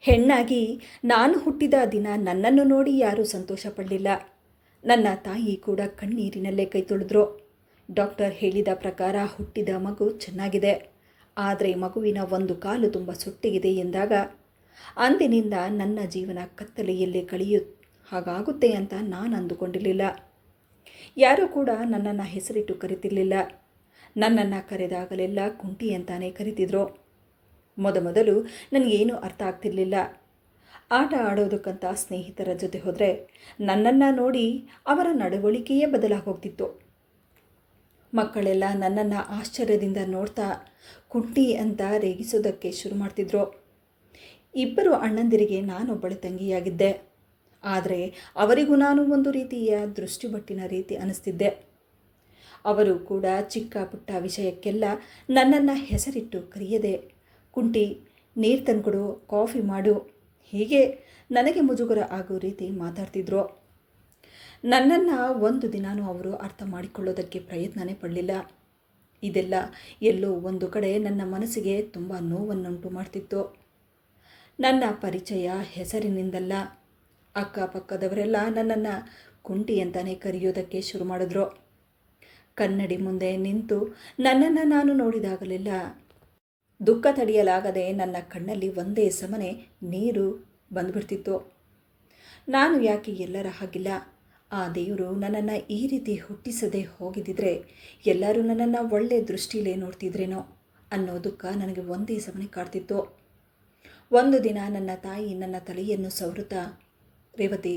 ಹೆಣ್ಣಾಗಿ ನಾನು ಹುಟ್ಟಿದ ದಿನ ನನ್ನನ್ನು ನೋಡಿ ಯಾರೂ ಸಂತೋಷ ಪಡಲಿಲ್ಲ. ನನ್ನ ತಾಯಿ ಕೂಡ ಕಣ್ಣೀರಿನಲ್ಲೇ ಕೈ ತೊಳೆದ್ರು. ಡಾಕ್ಟರ್ ಹೇಳಿದ ಪ್ರಕಾರ ಹುಟ್ಟಿದ ಮಗು ಚೆನ್ನಾಗಿದೆ, ಆದರೆ ಮಗುವಿನ ಒಂದು ಕಾಲು ತುಂಬ ಸುಟ್ಟಿಗಿದೆ ಎಂದಾಗ ಅಂದಿನಿಂದ ನನ್ನ ಜೀವನ ಕತ್ತಲೆಯಲ್ಲೇ ಹಾಗಾಗುತ್ತೆ ಅಂತ ನಾನು ಅಂದುಕೊಂಡಿರಲಿಲ್ಲ. ಯಾರೂ ಕೂಡ ನನ್ನನ್ನು ಹೆಸರಿಟ್ಟು ಕರಿತಿರಲಿಲ್ಲ. ನನ್ನನ್ನು ಕರೆದಾಗಲೆಲ್ಲ ಕುಂಟಿ ಅಂತಾನೆ ಕರಿತಿದ್ರು. ಮೊದಲು ನನಗೇನೂ ಅರ್ಥ ಆಗ್ತಿರಲಿಲ್ಲ. ಆಟ ಆಡೋದಕ್ಕಂತ ಸ್ನೇಹಿತರ ಜೊತೆ ಹೋದರೆ ನನ್ನನ್ನು ನೋಡಿ ಅವರ ನಡವಳಿಕೆಯೇ ಬದಲಾಗಿ ಹೋಗ್ತಿತ್ತು. ಮಕ್ಕಳೆಲ್ಲ ನನ್ನನ್ನು ಆಶ್ಚರ್ಯದಿಂದ ನೋಡ್ತಾ ಕುಂಟಿ ಅಂತ ರೇಗಿಸೋದಕ್ಕೆ ಶುರು ಮಾಡ್ತಿದ್ರು. ಇಬ್ಬರು ಅಣ್ಣಂದಿರಿಗೆ ನಾನೊಬ್ಬಳೆ ತಂಗಿಯಾಗಿದ್ದೆ. ಆದರೆ ಅವರಿಗೂ ನಾನು ಒಂದು ರೀತಿಯ ದೃಷ್ಟಿಬಟ್ಟಿನ ರೀತಿ ಅನ್ನಿಸ್ತಿದ್ದೆ. ಅವರು ಕೂಡ ಚಿಕ್ಕ ಪುಟ್ಟ ವಿಷಯಕ್ಕೆಲ್ಲ ನನ್ನನ್ನು ಹೆಸರಿಟ್ಟು ಕರೆಯದೆ ಕುಂಟಿ, ನೀರು ತಂದ್ಕೊಡು, ಕಾಫಿ ಮಾಡು, ಹೀಗೆ ನನಗೆ ಮುಜುಗರ ಆಗೋ ರೀತಿ ಮಾತಾಡ್ತಿದ್ರು. ನನ್ನನ್ನು ಒಂದು ದಿನಾನೂ ಅವರು ಅರ್ಥ ಮಾಡಿಕೊಳ್ಳೋದಕ್ಕೆ ಪ್ರಯತ್ನನೇ ಪಡಲಿಲ್ಲ. ಇದೆಲ್ಲ ಎಲ್ಲೋ ಒಂದು ಕಡೆ ನನ್ನ ಮನಸ್ಸಿಗೆ ತುಂಬ ನೋವನ್ನುಂಟು ಮಾಡ್ತಿತ್ತು. ನನ್ನ ಪರಿಚಯ ಹೆಸರಿನಿಂದಲ್ಲ, ಅಕ್ಕಪಕ್ಕದವರೆಲ್ಲ ನನ್ನನ್ನು ಕುಂಟಿ ಅಂತಾನೆ ಕರೆಯೋದಕ್ಕೆ ಶುರು ಮಾಡಿದ್ರು. ಕನ್ನಡಿ ಮುಂದೆ ನಿಂತು ನನ್ನನ್ನು ನಾನು ನೋಡಿದಾಗಲೆಲ್ಲ ದುಃಖ ತಡೆಯಲಾಗದೆ ನನ್ನ ಕಣ್ಣಲ್ಲಿ ಒಂದೇ ಸಮನೆ ನೀರು ಬಂದುಬಿಡ್ತಿತ್ತು. ನಾನು ಯಾಕೆ ಎಲ್ಲರ ಹಾಗಿಲ್ಲ, ಆ ದೇವರು ನನ್ನನ್ನು ಈ ರೀತಿ ಹುಟ್ಟಿಸದೆ ಹೋಗಿದ್ದಿದ್ರೆ ಎಲ್ಲರೂ ನನ್ನನ್ನು ಒಳ್ಳೆ ದೃಷ್ಟಿಲೇ ನೋಡ್ತಿದ್ರೇನೋ ಅನ್ನೋ ದುಃಖ ನನಗೆ ಒಂದೇ ಸಮನೆ ಕಾಡ್ತಿತ್ತು. ಒಂದು ದಿನ ನನ್ನ ತಾಯಿ ನನ್ನ ತಲೆಯನ್ನು ಸವರುತ್ತಾ, ರೇವತಿ,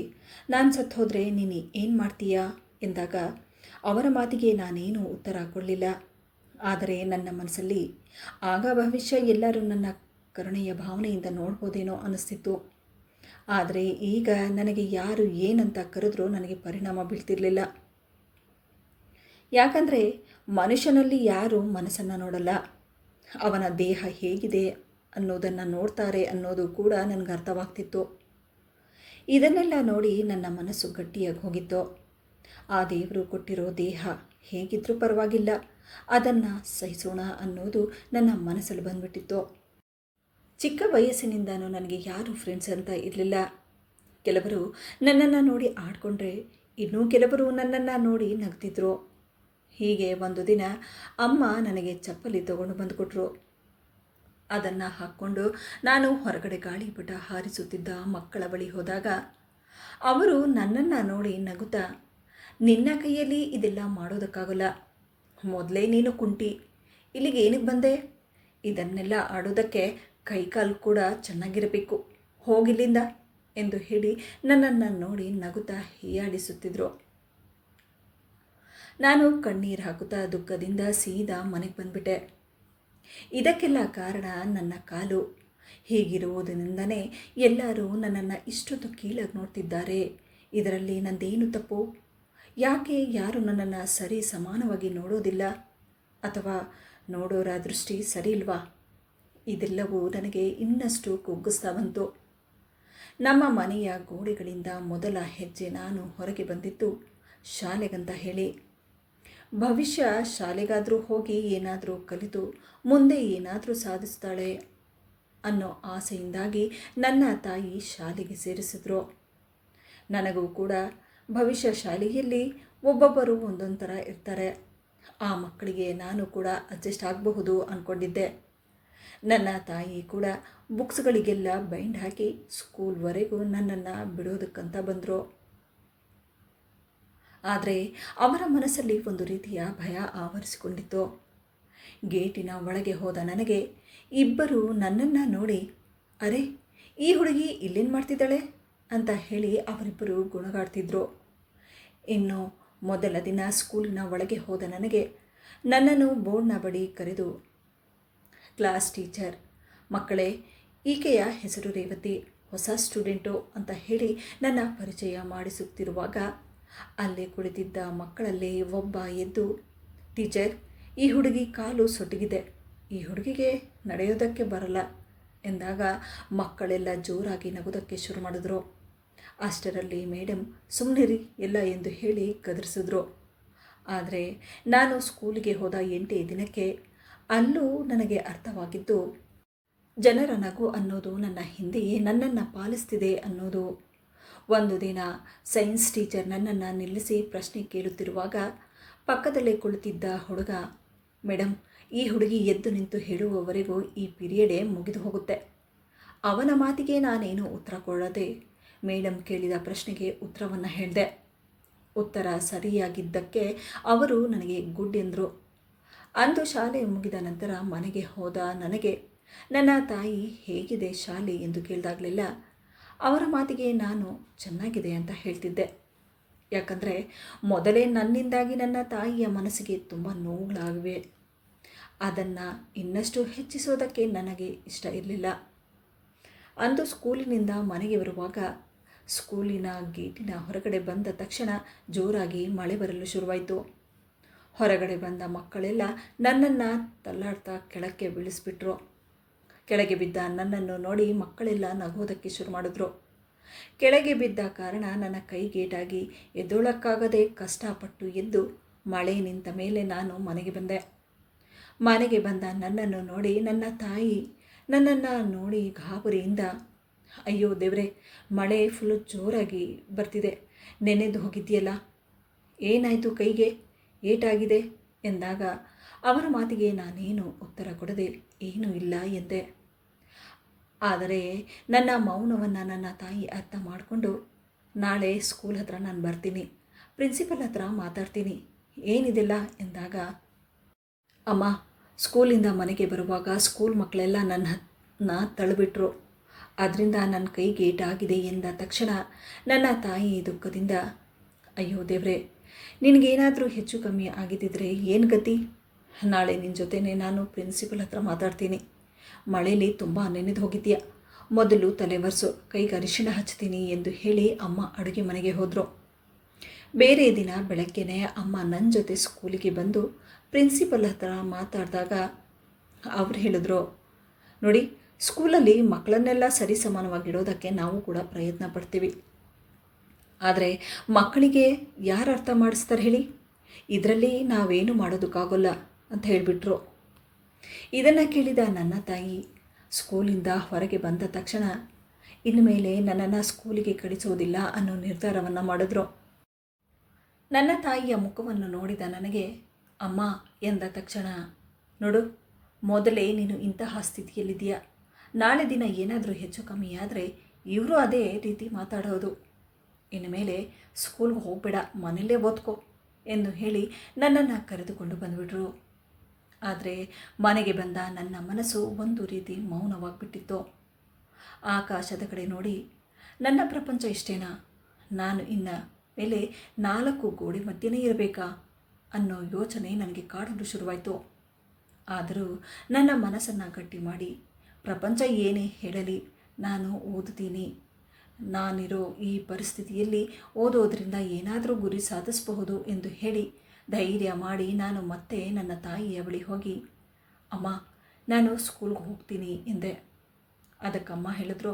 ನಾನು ಸತ್ತು ಹೋದರೆ ನೀನು ಏನು ಮಾಡ್ತೀಯಾ ಎಂದಾಗ ಅವರ ಮಾತಿಗೆ ನಾನೇನೂ ಉತ್ತರ ಕೊಡಲಿಲ್ಲ. ಆದರೆ ನನ್ನ ಮನಸ್ಸಲ್ಲಿ ಆಗ ಭವಿಷ್ಯ ಎಲ್ಲರೂ ನನ್ನ ಕರುಣೆಯ ಭಾವನೆಯಿಂದ ನೋಡ್ಬೋದೇನೋ ಅನ್ನಿಸ್ತಿತ್ತು. ಆದರೆ ಈಗ ನನಗೆ ಯಾರು ಏನಂತ ಕರೆದ್ರೂ ನನಗೆ ಪರಿಣಾಮ ಬೀಳ್ತಿರಲಿಲ್ಲ. ಯಾಕಂದರೆ ಮನುಷ್ಯನಲ್ಲಿ ಯಾರೂ ಮನಸ್ಸನ್ನು ನೋಡಲ್ಲ, ಅವನ ದೇಹ ಹೇಗಿದೆ ಅನ್ನೋದನ್ನು ನೋಡ್ತಾರೆ ಅನ್ನೋದು ಕೂಡ ನನಗೆ ಅರ್ಥವಾಗ್ತಿತ್ತು. ಇದನ್ನೆಲ್ಲ ನೋಡಿ ನನ್ನ ಮನಸ್ಸು ಗಟ್ಟಿಯಾಗಿ ಹೋಗಿತ್ತು. ಆ ದೇವರು ಕೊಟ್ಟಿರೋ ದೇಹ ಹೇಗಿದ್ರೂ ಪರವಾಗಿಲ್ಲ, ಅದನ್ನು ಸಹಿಸೋಣ ಅನ್ನೋದು ನನ್ನ ಮನಸ್ಸಲ್ಲಿ ಬಂದುಬಿಟ್ಟಿತ್ತು. ಚಿಕ್ಕ ವಯಸ್ಸಿನಿಂದನೂ ನನಗೆ ಯಾರೂ ಫ್ರೆಂಡ್ಸ್ ಅಂತ ಇರಲಿಲ್ಲ. ಕೆಲವರು ನನ್ನನ್ನು ನೋಡಿ ಆಡ್ಕೊಂಡ್ರೆ ಇನ್ನೂ ಕೆಲವರು ನನ್ನನ್ನು ನೋಡಿ ನಗ್ತಿದ್ರು. ಹೀಗೆ ಒಂದು ದಿನ ಅಮ್ಮ ನನಗೆ ಚಪ್ಪಲಿ ತಗೊಂಡು ಬಂದುಕೊಟ್ರು. ಅದನ್ನು ಹಾಕ್ಕೊಂಡು ನಾನು ಹೊರಗಡೆ ಗಾಳಿಪಟ ಹಾರಿಸುತ್ತಿದ್ದ ಮಕ್ಕಳ ಬಳಿ ಹೋದಾಗ ಅವರು ನನ್ನನ್ನು ನೋಡಿ ನಗುತ್ತಾ, ನಿನ್ನ ಕೈಯಲ್ಲಿ ಇದೆಲ್ಲ ಮಾಡೋದಕ್ಕಾಗಲ್ಲ, ಮೊದಲೇ ನೀನು ಕುಂಟಿ, ಇಲ್ಲಿಗೆ ಏನಕ್ಕೆ ಬಂದೆ, ಇದನ್ನೆಲ್ಲ ಆಡೋದಕ್ಕೆ ಕೈಕಾಲು ಕೂಡ ಚೆನ್ನಾಗಿರಬೇಕು, ಹೋಗಿಲ್ಲಿಂದ ಎಂದು ಹೇಳಿ ನನ್ನನ್ನು ನೋಡಿ ನಗುತ್ತಾ ಹೀಯಾಡಿಸುತ್ತಿದ್ರು. ನಾನು ಕಣ್ಣೀರು ಹಾಕುತ್ತಾ ದುಃಖದಿಂದ ಸೀದಾ ಮನೆಗೆ ಬಂದುಬಿಟ್ಟೆ. ಇದಕ್ಕೆಲ್ಲ ಕಾರಣ ನನ್ನ ಕಾಲು. ಹೀಗಿರುವುದರಿಂದನೇ ಎಲ್ಲರೂ ನನ್ನನ್ನು ಇಷ್ಟೊಂದು ಕೀಳಾಗಿ ನೋಡ್ತಿದ್ದಾರೆ. ಇದರಲ್ಲಿ ನಂದೇನು ತಪ್ಪು? ಯಾಕೆ ಯಾರು ನನ್ನನ್ನು ಸರಿ ಸಮಾನವಾಗಿ ನೋಡೋದಿಲ್ಲ? ಅಥವಾ ನೋಡೋರ ದೃಷ್ಟಿ ಸರಿ ಇಲ್ವಾ? ಇದೆಲ್ಲವೂ ನನಗೆ ಇನ್ನಷ್ಟು ಕುಗ್ಗಿಸ್ತಾ ಬಂತು. ನಮ್ಮ ಮನೆಯ ಗೋಡೆಗಳಿಂದ ಮೊದಲ ಹೆಜ್ಜೆ ನಾನು ಹೊರಗೆ ಬಂದಿದ್ದು ಶಾಲೆಗಂತ ಹೇಳಿ. ಭವಿಷ್ಯ ಶಾಲೆಗಾದರೂ ಹೋಗಿ ಏನಾದರೂ ಕಲಿತು ಮುಂದೆ ಏನಾದರೂ ಸಾಧಿಸ್ತಾಳೆ ಅನ್ನೋ ಆಸೆಯಿಂದಾಗಿ ನನ್ನ ತಾಯಿ ಶಾಲೆಗೆ ಸೇರಿಸಿದ್ರು. ನನಗೂ ಕೂಡ ಭವಿಷ್ಯ ಶಾಲೆಯಲ್ಲಿ ಒಬ್ಬೊಬ್ಬರು ಒಂದೊಂದು ಥರ ಇರ್ತಾರೆ. ಆ ಮಕ್ಕಳಿಗೆ ನಾನು ಕೂಡ ಅಡ್ಜಸ್ಟ್ ಆಗಬಹುದು ಅಂದ್ಕೊಂಡಿದ್ದೆ. ನನ್ನ ತಾಯಿ ಕೂಡ ಬುಕ್ಸ್ಗಳಿಗೆಲ್ಲ ಬೈಂಡ್ ಹಾಕಿ ಸ್ಕೂಲ್ವರೆಗೂ ನನ್ನನ್ನು ಬಿಡೋದಕ್ಕಂತ ಬಂದರು. ಆದರೆ ಅವರ ಮನಸ್ಸಲ್ಲಿ ಒಂದು ರೀತಿಯ ಭಯ ಆವರಿಸಿಕೊಂಡಿತ್ತು. ಗೇಟಿನ ಒಳಗೆ ಹೋದ ನನಗೆ ಇಬ್ಬರು ನನ್ನನ್ನು ನೋಡಿ, ಅರೆ, ಈ ಹುಡುಗಿ ಇಲ್ಲೇನು ಮಾಡ್ತಿದ್ದಾಳೆ ಅಂತ ಹೇಳಿ ಅವರಿಬ್ಬರು ಗುಣಗಾಡ್ತಿದ್ರು. ಇನ್ನು ಮೊದಲ ದಿನ ಸ್ಕೂಲಿನ ಒಳಗೆ ಹೋದ ನನಗೆ ನನ್ನನ್ನು ಬೋರ್ಡ್ನ ಬಳಿ ಕರೆದು, ಕ್ಲಾಸ್ ಟೀಚರ್, ಮಕ್ಕಳೇ, ಈಕೆಯ ಹೆಸರು ರೇವತಿ, ಹೊಸ ಸ್ಟೂಡೆಂಟು ಅಂತ ಹೇಳಿ ನನ್ನ ಪರಿಚಯ ಮಾಡಿಸುತ್ತಿರುವಾಗ ಅಲ್ಲೇ ಕುಳಿತಿದ್ದ ಮಕ್ಕಳಲ್ಲೇ ಒಬ್ಬ ಎದ್ದು, ಟೀಚರ್, ಈ ಹುಡುಗಿ ಕಾಲು ಸೊಟಗಿದೆ, ಈ ಹುಡುಗಿಗೆ ನಡೆಯೋದಕ್ಕೆ ಬರಲ್ಲ ಎಂದಾಗ ಮಕ್ಕಳೆಲ್ಲ ಜೋರಾಗಿ ನಗೋದಕ್ಕೆ ಶುರು ಮಾಡಿದ್ರು. ಅಷ್ಟರಲ್ಲಿ ಮೇಡಮ್ ಸುಮ್ಮನಿರಿ ಎಲ್ಲ ಎಂದು ಹೇಳಿ ಗದರಿಸಿದ್ರು. ಆದರೆ ನಾನು ಸ್ಕೂಲಿಗೆ ಹೋದ 8 ದಿನಕ್ಕೆ ಅಲ್ಲೂ ನನಗೆ ಅರ್ಥವಾಗಿದ್ದು, ಜನರ ನಗು ಅನ್ನೋದು ನನ್ನ ಹಿಂದೆಯೇ ನನ್ನನ್ನು ಪಾಲಿಸ್ತಿದೆ ಅನ್ನೋದು. ಒಂದು ದಿನ ಸೈನ್ಸ್ ಟೀಚರ್ ನನ್ನನ್ನು ನಿಲ್ಲಿಸಿ ಪ್ರಶ್ನೆ ಕೇಳುತ್ತಿರುವಾಗ ಪಕ್ಕದಲ್ಲೇ ಕುಳಿತಿದ್ದ ಹುಡುಗ, ಮೇಡಮ್, ಈ ಹುಡುಗಿ ಎದ್ದು ನಿಂತು ಹೇಳುವವರೆಗೂ ಈ ಪೀರಿಯಡೇ ಮುಗಿದು ಹೋಗುತ್ತೆ. ಅವನ ಮಾತಿಗೆ ನಾನೇನು ಉತ್ತರ ಕೊಡದೆ ಮೇಡಮ್ ಕೇಳಿದ ಪ್ರಶ್ನೆಗೆ ಉತ್ತರವನ್ನು ಹೇಳಿದೆ. ಉತ್ತರ ಸರಿಯಾಗಿದ್ದಕ್ಕೆ ಅವರು ನನಗೆ ಗುಡ್ ಎಂದರು. ಅಂದು ಶಾಲೆ ಮುಗಿದ ನಂತರ ಮನೆಗೆ ಹೋದ ನನಗೆ ನನ್ನ ತಾಯಿ ಹೇಗಿದೆ ಶಾಲೆ ಎಂದು ಕೇಳಿದಾಗಲೆಲ್ಲ ಅವರ ಮಾತಿಗೆ ನಾನು ಚೆನ್ನಾಗಿದೆ ಅಂತ ಹೇಳ್ತಿದ್ದೆ. ಯಾಕಂದರೆ ಮೊದಲೇ ನನ್ನಿಂದಾಗಿ ನನ್ನ ತಾಯಿಯ ಮನಸ್ಸಿಗೆ ತುಂಬ ನೋವುಗಳಾಗಿವೆ. ಅದನ್ನು ಇನ್ನಷ್ಟು ಹೆಚ್ಚಿಸೋದಕ್ಕೆ ನನಗೆ ಇಷ್ಟ ಇರಲಿಲ್ಲ. ಅಂದು ಸ್ಕೂಲಿನಿಂದ ಮನೆಗೆ ಬರುವಾಗ ಸ್ಕೂಲಿನ ಗೇಟಿನ ಹೊರಗಡೆ ಬಂದ ತಕ್ಷಣ ಜೋರಾಗಿ ಮಳೆ ಬರಲು ಶುರುವಾಯಿತು. ಹೊರಗಡೆ ಬಂದ ಮಕ್ಕಳೆಲ್ಲ ನನ್ನನ್ನು ತಳ್ಳಾಡ್ತಾ ಕೆಳಕ್ಕೆ ಬೀಳಿಸ್ಬಿಟ್ರು. ಕೆಳಗೆ ಬಿದ್ದ ನನ್ನನ್ನು ನೋಡಿ ಮಕ್ಕಳೆಲ್ಲ ನಗೋದಕ್ಕೆ ಶುರು ಮಾಡಿದ್ರು. ಕೆಳಗೆ ಬಿದ್ದ ಕಾರಣ ನನ್ನ ಕೈ ಗೇಟಾಗಿ ಎದ್ದೋಳಕ್ಕಾಗದೆ ಕಷ್ಟಪಟ್ಟು ಎದ್ದು ಮಳೆ ನಿಂತ ಮೇಲೆ ನಾನು ಮನೆಗೆ ಬಂದೆ. ಮನೆಗೆ ಬಂದ ನನ್ನನ್ನು ನೋಡಿ ನನ್ನ ತಾಯಿ ನನ್ನನ್ನು ನೋಡಿ ಗಾಬರಿಯಿಂದ, ಅಯ್ಯೋ ದೇವ್ರೆ, ಮಳೆ ಫುಲ್ಲು ಜೋರಾಗಿ ಬರ್ತಿದೆ, ನೆನೆದು ಹೋಗಿದ್ದೀಯಲ್ಲ, ಏನಾಯಿತು, ಕೈಗೆ ಏಟಾಗಿದೆ ಎಂದಾಗ ಅವರ ಮಾತಿಗೆ ನಾನೇನು ಉತ್ತರ ಕೊಡದೆ ಏನೂ ಇಲ್ಲ ಎಂದೆ. ಆದರೆ ನನ್ನ ಮೌನವನ್ನು ನನ್ನ ತಾಯಿ ಅರ್ಥ ಮಾಡಿಕೊಂಡು, ನಾಳೆ ಸ್ಕೂಲ್ ಹತ್ರ ನಾನು ಬರ್ತೀನಿ, ಪ್ರಿನ್ಸಿಪಲ್ ಹತ್ರ ಮಾತಾಡ್ತೀನಿ, ಏನಿದೆಲ್ಲ ಎಂದಾಗ, ಅಮ್ಮ, ಸ್ಕೂಲಿಂದ ಮನೆಗೆ ಬರುವಾಗ ಸ್ಕೂಲ್ ಮಕ್ಕಳೆಲ್ಲ ನನ್ನ ತಳ್ಳಿಬಿಟ್ರು, ಅದರಿಂದ ನನ್ನ ಕೈಗೆ ಏಟಾಗಿದೆ ಎಂದ ತಕ್ಷಣ ನನ್ನ ತಾಯಿ ದುಃಖದಿಂದ, ಅಯ್ಯೋ ದೇವ್ರೆ, ನಿನಗೇನಾದರೂ ಹೆಚ್ಚು ಕಮ್ಮಿ ಆಗಿದ್ದಿದ್ರೆ ಏನು ಗತಿ? ನಾಳೆ ನಿನ್ನ ಜೊತೆನೇ ನಾನು ಪ್ರಿನ್ಸಿಪಲ್ ಹತ್ರ ಮಾತಾಡ್ತೀನಿ. ಮಳೇಲಿ ತುಂಬ ನೆನೆದು ಹೋಗಿದ್ದೀಯ, ಮೊದಲು ತಲೆ ಒರೆಸು, ಕೈಗೆ ಅರಿಶಿಣ ಹಚ್ತೀನಿ ಎಂದು ಹೇಳಿ ಅಮ್ಮ ಅಡುಗೆ ಮನೆಗೆ ಹೋದರು. ಬೇರೆ ದಿನ ಬೆಳಗ್ಗೆನೇ ಅಮ್ಮ ನನ್ನ ಜೊತೆ ಸ್ಕೂಲಿಗೆ ಬಂದು ಪ್ರಿನ್ಸಿಪಲ್ ಹತ್ರ ಮಾತಾಡಿದಾಗ ಅವ್ರು ಹೇಳಿದ್ರು, ನೋಡಿ, ಸ್ಕೂಲಲ್ಲಿ ಮಕ್ಕಳನ್ನೆಲ್ಲ ಸರಿ ಸಮಾನವಾಗಿಡೋದಕ್ಕೆ ನಾವು ಕೂಡ ಪ್ರಯತ್ನ ಪಡ್ತೀವಿ. ಆದರೆ ಮಕ್ಕಳಿಗೆ ಯಾರು ಅರ್ಥ ಮಾಡಿಸ್ತಾರೆ ಹೇಳಿ? ಇದರಲ್ಲಿ ನಾವೇನು ಮಾಡೋದಕ್ಕಾಗೋಲ್ಲ ಅಂತ ಹೇಳಿಬಿಟ್ರು. ಇದನ್ನು ಕೇಳಿದ ನನ್ನ ತಾಯಿ ಸ್ಕೂಲಿಂದ ಹೊರಗೆ ಬಂದ ತಕ್ಷಣ ಇನ್ನು ಮೇಲೆ ನನ್ನನ್ನು ಸ್ಕೂಲಿಗೆ ಕಳಿಸೋದಿಲ್ಲ ಅನ್ನೋ ನಿರ್ಧಾರವನ್ನು ಮಾಡಿದ್ರು. ನನ್ನ ತಾಯಿಯ ಮುಖವನ್ನು ನೋಡಿದ ನನಗೆ ಅಮ್ಮ ಎಂದ ತಕ್ಷಣ, ನೋಡು, ಮೊದಲೇ ನೀನು ಇಂತಹ ಸ್ಥಿತಿಯಲ್ಲಿದ್ದೀಯ, ನಾಳೆ ದಿನ ಏನಾದರೂ ಹೆಚ್ಚು ಕಮ್ಮಿ ಆದರೆ ಇವರು ಅದೇ ರೀತಿ ಮಾತಾಡೋದು, ಇನ್ನು ಮೇಲೆ ಸ್ಕೂಲ್ಗೆ ಹೋಗಬೇಡ, ಮನೆಯಲ್ಲೇ ಓದ್ಕೋ ಎಂದು ಹೇಳಿ ನನ್ನನ್ನು ಕರೆದುಕೊಂಡು ಬಂದುಬಿಟ್ರು. ಆದರೆ ಮನೆಗೆ ಬಂದ ನನ್ನ ಮನಸ್ಸು ಒಂದು ರೀತಿ ಮೌನವಾಗಿಬಿಟ್ಟಿತ್ತು. ಆಕಾಶದ ಕಡೆ ನೋಡಿ, ನನ್ನ ಪ್ರಪಂಚ ಇಷ್ಟೇನಾ, ನಾನು ಇನ್ನು ಮೇಲೆ 4 ಗೋಡೆ ಮಧ್ಯೆನೇ ಇರಬೇಕಾ ಅನ್ನೋ ಯೋಚನೆ ನನಗೆ ಕಾಡಲು ಶುರುವಾಯಿತು. ಆದರೂ ನನ್ನ ಮನಸ್ಸನ್ನು ಗಟ್ಟಿ ಮಾಡಿ, ಪ್ರಪಂಚ ಏನೇ ಹೇಳಲಿ, ನಾನು ಓದುತ್ತೀನಿ, ನಾನಿರೋ ಈ ಪರಿಸ್ಥಿತಿಯಲ್ಲಿ ಓದೋದ್ರಿಂದ ಏನಾದರೂ ಗುರಿ ಸಾಧಿಸಬಹುದು ಎಂದು ಹೇಳಿ ಧೈರ್ಯ ಮಾಡಿ ನಾನು ಮತ್ತೆ ನನ್ನ ತಾಯಿಯ ಬಳಿ ಹೋಗಿ, ಅಮ್ಮ, ನಾನು ಸ್ಕೂಲ್ಗೆ ಹೋಗ್ತೀನಿ ಎಂದೆ. ಅದಕ್ಕಮ್ಮ ಹೇಳಿದ್ರು,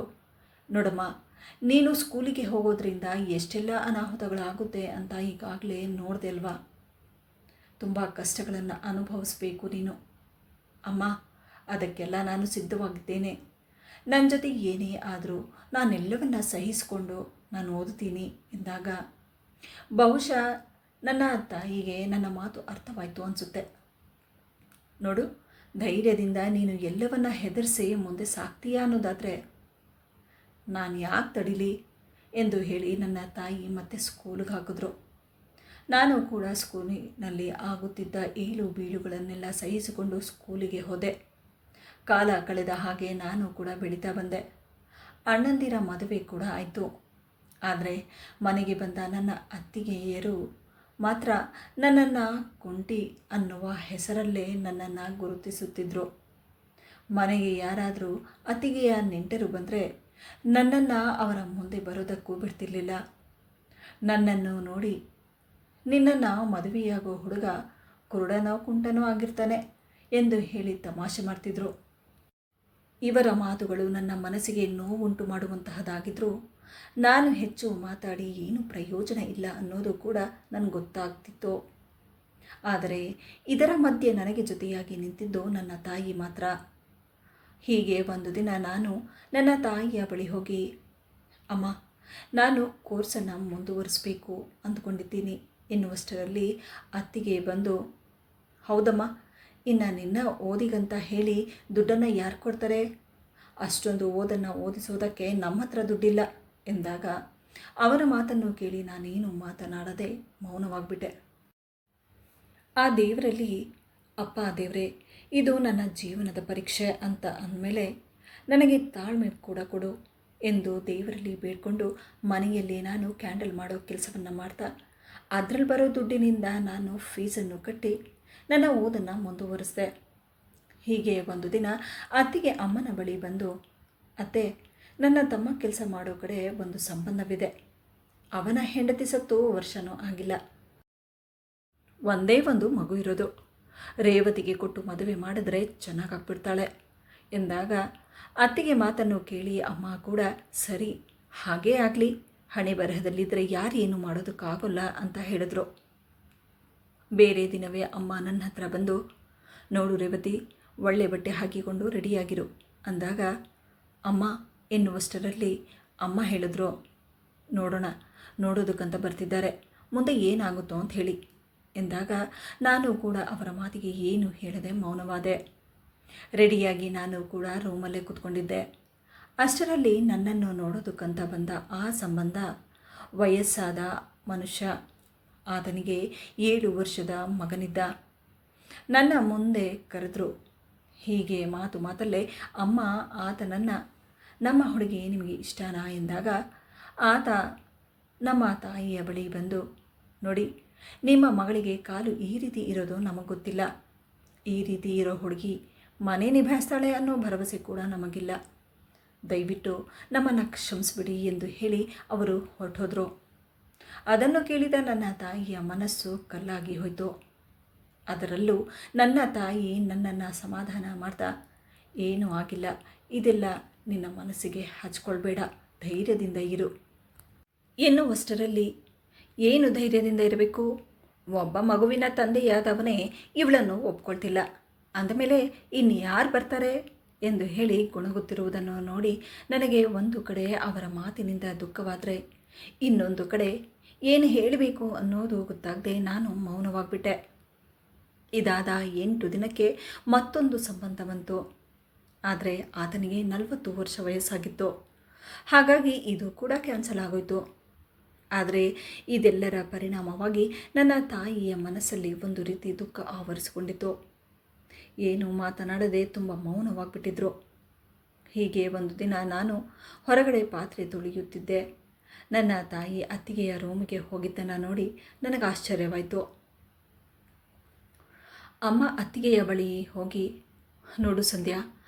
ನೋಡಮ್ಮ, ನೀನು ಸ್ಕೂಲಿಗೆ ಹೋಗೋದ್ರಿಂದ ಎಷ್ಟೆಲ್ಲ ಅನಾಹುತಗಳಾಗುತ್ತೆ ಅಂತ ಈಗಾಗಲೇ ನೋಡಿದೆ ಅಲ್ವಾ, ತುಂಬ ಕಷ್ಟಗಳನ್ನು ಅನುಭವಿಸಬೇಕು ನೀನು. ಅಮ್ಮ, ಅದಕ್ಕೆಲ್ಲ ನಾನು ಸಿದ್ಧವಾಗಿದ್ದೇನೆ, ನನ್ನ ಜೊತೆ ಏನೇ ಆದರೂ ನಾನೆಲ್ಲವನ್ನ ಸಹಿಸಿಕೊಂಡು ನಾನು ಓದುತ್ತೀನಿ ಎಂದಾಗ ಬಹುಶಃ ನನ್ನ ತಾಯಿಗೆ ನನ್ನ ಮಾತು ಅರ್ಥವಾಯಿತು ಅನಿಸುತ್ತೆ. ನೋಡು, ಧೈರ್ಯದಿಂದ ನೀನು ಎಲ್ಲವನ್ನ ಹೆದರಿಸಿ ಮುಂದೆ ಸಾಕ್ತೀಯಾ ಅನ್ನೋದಾದರೆ ನಾನು ಯಾಕೆ ತಡೀಲಿ ಎಂದು ಹೇಳಿ ನನ್ನ ತಾಯಿ ಮತ್ತೆ ಸ್ಕೂಲಿಗೆ ಹಾಕಿದ್ರು. ನಾನು ಕೂಡ ಸ್ಕೂಲಿನಲ್ಲಿ ಆಗುತ್ತಿದ್ದ ಏಳು ಬೀಳುಗಳನ್ನೆಲ್ಲ ಸಹಿಸಿಕೊಂಡು ಸ್ಕೂಲಿಗೆ ಹೋದೆ. ಕಾಲ ಕಳೆದ ಹಾಗೆ ನಾನು ಕೂಡ ಬೆಳೀತಾ ಬಂದೆ. ಅಣ್ಣಂದಿರ ಮದುವೆ ಕೂಡ ಆಯಿತು. ಆದರೆ ಮನೆಗೆ ಬಂದ ನನ್ನ ಅತ್ತಿಗೆಯರು ಮಾತ್ರ ನನ್ನನ್ನು ಕುಂಟಿ ಅನ್ನುವ ಹೆಸರಲ್ಲೇ ನನ್ನನ್ನು ಗುರುತಿಸುತ್ತಿದ್ದರು. ಮನೆಗೆ ಯಾರಾದರೂ ಅತ್ತಿಗೆಯ ನೆಂಟರು ಬಂದರೆ ನನ್ನನ್ನು ಅವರ ಮುಂದೆ ಬರೋದಕ್ಕೂ ಬಿಡ್ತಿರ್ಲಿಲ್ಲ. ನನ್ನನ್ನು ನೋಡಿ, ನಿನ್ನನ್ನು ಮದುವೆಯಾಗೋ ಹುಡುಗ ಕುರುಡನೋ ಕುಂಟನೋ ಆಗಿರ್ತಾನೆ ಎಂದು ಹೇಳಿ ತಮಾಷೆ ಮಾಡ್ತಿದ್ರು. ಇವರ ಮಾತುಗಳು ನನ್ನ ಮನಸ್ಸಿಗೆ ನೋವುಂಟು ಮಾಡುವಂತಹದ್ದಾಗಿದ್ದರೂ ನಾನು ಹೆಚ್ಚು ಮಾತಾಡಿ ಏನೂ ಪ್ರಯೋಜನ ಇಲ್ಲ ಅನ್ನೋದು ಕೂಡ ನನಗೆ ಗೊತ್ತಾಗ್ತಿತ್ತು. ಆದರೆ ಇದರ ಮಧ್ಯೆ ನನಗೆ ಜೊತೆಯಾಗಿ ನಿಂತಿದ್ದು ನನ್ನ ತಾಯಿ ಮಾತ್ರ. ಹೀಗೆ ಒಂದು ದಿನ ನಾನು ನನ್ನ ತಾಯಿಯ ಬಳಿ ಹೋಗಿ, ಅಮ್ಮ, ನಾನು ಕೋರ್ಸನ್ನು ಮುಂದುವರಿಸಬೇಕು ಅಂದ್ಕೊಂಡಿದ್ದೀನಿ ಎನ್ನುವಷ್ಟರಲ್ಲಿ ಅತ್ತಿಗೆ ಬಂದು, ಹೌದಮ್ಮ, ಇನ್ನು ನಿನ್ನ ಓದಿಗಂತ ಹೇಳಿ ದುಡ್ಡನ್ನು ಯಾರು ಕೊಡ್ತಾರೆ? ಅಷ್ಟೊಂದು ಓದನ್ನು ಓದಿಸೋದಕ್ಕೆ ನಮ್ಮ ಹತ್ರ ದುಡ್ಡಿಲ್ಲ ಎಂದಾಗ ಅವರ ಮಾತನ್ನು ಕೇಳಿ ನಾನೇನು ಮಾತನಾಡದೆ ಮೌನವಾಗಿಬಿಟ್ಟೆ. ಆ ದೇವರಲ್ಲಿ, ಅಪ್ಪ ದೇವರೇ, ಇದು ನನ್ನ ಜೀವನದ ಪರೀಕ್ಷೆ ಅಂತ ಅಂದಮೇಲೆ ನನಗೆ ತಾಳ್ಮೆ ಕೂಡ ಕೊಡು ಎಂದು ದೇವರಲ್ಲಿ ಬೇಡ್ಕೊಂಡು ಮನೆಯಲ್ಲಿ ನಾನು ಕ್ಯಾಂಡಲ್ ಮಾಡೋ ಕೆಲಸವನ್ನು ಮಾಡ್ತಾ ಅದರಲ್ಲಿ ಬರೋ ದುಡ್ಡಿನಿಂದ ನಾನು ಫೀಸನ್ನು ಕಟ್ಟಿ ನನ್ನ ಓದನ್ನು ಮುಂದುವರಿಸಿದೆ. ಹೀಗೆ ಒಂದು ದಿನ ಅತ್ತಿಗೆ ಅಮ್ಮನ ಬಳಿ ಬಂದು, ಅತ್ತೆ, ನನ್ನ ತಮ್ಮ ಕೆಲಸ ಮಾಡೋ ಕಡೆ ಒಂದು ಸಂಬಂಧವಿದೆ. ಅವನ ಹೆಂಡತಿ ಸತ್ತು ವರ್ಷನೂ ಆಗಿಲ್ಲ. ಒಂದೇ ಒಂದು ಮಗು ಇರೋದು. ರೇವತಿಗೆ ಕೊಟ್ಟು ಮದುವೆ ಮಾಡಿದ್ರೆ ಚೆನ್ನಾಗಾಗ್ಬಿಡ್ತಾಳೆ ಎಂದಾಗ ಅತ್ತಿಗೆ ಮಾತನ್ನು ಕೇಳಿ ಅಮ್ಮ ಕೂಡ ಸರಿ, ಹಾಗೇ ಆಗಲಿ, ಹಣೆ ಬರಹದಲ್ಲಿದ್ದರೆ ಯಾರು ಏನು ಮಾಡೋದಕ್ಕಾಗೋಲ್ಲ ಅಂತ ಹೇಳಿದ್ರು. ಬೇರೆ ದಿನವೇ ಅಮ್ಮ ನನ್ನ ಹತ್ರ ಬಂದು, ನೋಡು ರೇವತಿ, ಒಳ್ಳೆ ಬಟ್ಟೆ ಹಾಕಿಕೊಂಡು ರೆಡಿಯಾಗಿರು ಅಂದಾಗ ಅಮ್ಮ ಎನ್ನುವಷ್ಟರಲ್ಲಿ ಅಮ್ಮ ಹೇಳಿದ್ರು, ನೋಡೋಣ, ನೋಡೋದಕ್ಕಂತ ಬರ್ತಿದ್ದಾರೆ, ಮುಂದೆ ಏನಾಗುತ್ತೋ ಅಂತ ಹೇಳಿ ಎಂದಾಗ ನಾನು ಕೂಡ ಅವರ ಮಾತಿಗೆ ಏನು ಹೇಳದೆ ಮೌನವಾದೆ. ರೆಡಿಯಾಗಿ ನಾನು ಕೂಡ ರೂಮಲ್ಲೇ ಕೂತ್ಕೊಂಡಿದ್ದೆ. ಅಷ್ಟರಲ್ಲಿ ನನ್ನನ್ನು ನೋಡೋದಕ್ಕಂತ ಬಂದ ಆ ಸಂಬಂಧ ವಯಸ್ಸಾದ ಮನುಷ್ಯ. ಆತನಿಗೆ 7 ವರ್ಷದ ಮಗನಿದ್ದ. ನನ್ನ ಮುಂದೆ ಕರೆದ್ರು. ಹೀಗೆ ಮಾತಲ್ಲೇ ಅಮ್ಮ ಆತನನ್ನು, ನಮ್ಮ ಹುಡುಗಿ ನಿಮಗೆ ಇಷ್ಟನಾ ಎಂದಾಗ ಆತ ನಮ್ಮ ತಾಯಿಯ ಬಳಿ ಬಂದು, ನೋಡಿ, ನಿಮ್ಮ ಮಗಳಿಗೆ ಕಾಲು ಈ ರೀತಿ ಇರೋದು ನಮಗೆ ಗೊತ್ತಿಲ್ಲ. ಈ ರೀತಿ ಇರೋ ಹುಡುಗಿ ಮನೆ ನಿಭಾಯಿಸ್ತಾಳೆ ಅನ್ನೋ ಭರವಸೆ ಕೂಡ ನಮಗಿಲ್ಲ. ದಯವಿಟ್ಟು ನಮ್ಮನ್ನು ಕ್ಷಮಿಸ್ಬಿಡಿ ಎಂದು ಹೇಳಿ ಅವರು ಹೊರಟೋದ್ರು. ಅದನ್ನು ಕೇಳಿದ ನನ್ನ ತಾಯಿಯ ಮನಸ್ಸು ಕಲ್ಲಾಗಿ ಹೋಯಿತು. ಅದರಲ್ಲೂ ನನ್ನ ತಾಯಿ ನನ್ನನ್ನು ಸಮಾಧಾನ ಮಾಡ್ತಾ, ಏನೂ ಆಗಿಲ್ಲ, ಇದೆಲ್ಲ ನಿನ್ನ ಮನಸ್ಸಿಗೆ ಹಚ್ಕೊಳ್ಬೇಡ, ಧೈರ್ಯದಿಂದ ಇರು ಎನ್ನುವಷ್ಟರಲ್ಲಿ, ಏನು ಧೈರ್ಯದಿಂದ ಇರಬೇಕು? ಒಬ್ಬ ಮಗುವಿನ ತಂದೆಯಾದವನೇ ಇವಳನ್ನು ಒಪ್ಕೊಳ್ತಿಲ್ಲ ಅಂದಮೇಲೆ ಇನ್ಯಾರು ಬರ್ತಾರೆ ಎಂದು ಹೇಳಿ ಗುಣಗುತ್ತಿರುವುದನ್ನು ನೋಡಿ ನನಗೆ ಒಂದು ಕಡೆ ಅವರ ಮಾತಿನಿಂದ ದುಃಖವಾದರೆ ಇನ್ನೊಂದು ಕಡೆ ಏನು ಹೇಳಬೇಕು ಅನ್ನೋದು ಗೊತ್ತಾಗದೆ ನಾನು ಮೌನವಾಗಿಬಿಟ್ಟೆ. ಇದಾದ 8 ದಿನಕ್ಕೆ ಮತ್ತೊಂದು ಸಂಬಂಧ ಬಂತು. ಆದರೆ ಆತನಿಗೆ 40 ವರ್ಷ ವಯಸ್ಸಾಗಿತ್ತು. ಹಾಗಾಗಿ ಇದು ಕೂಡ ಕ್ಯಾನ್ಸಲ್ ಆಗೋಯಿತು. ಆದರೆ ಇದೆಲ್ಲರ ಪರಿಣಾಮವಾಗಿ ನನ್ನ ತಾಯಿಯ ಮನಸ್ಸಲ್ಲಿ ಒಂದು ರೀತಿ ದುಃಖ ಆವರಿಸಿಕೊಂಡಿತು. ಏನು ಮಾತನಾಡದೆ ತುಂಬ ಮೌನವಾಗಿಬಿಟ್ಟಿದ್ರು. ಹೀಗೆ ಒಂದು ದಿನ ನಾನು ಹೊರಗಡೆ ಪಾತ್ರೆ ತೊಳೆಯುತ್ತಿದ್ದೆ. ನನ್ನ ತಾಯಿ ಅತ್ತಿಗೆಯ ರೂಮಿಗೆ ಹೋಗಿದ್ದನ್ನು ನೋಡಿ ನನಗೆ ಆಶ್ಚರ್ಯವಾಯಿತು. ಅಮ್ಮ ಅತ್ತಿಗೆಯ ಬಳಿ ಹೋಗಿ, ನೋಡು ಸಂಧ್ಯಾ,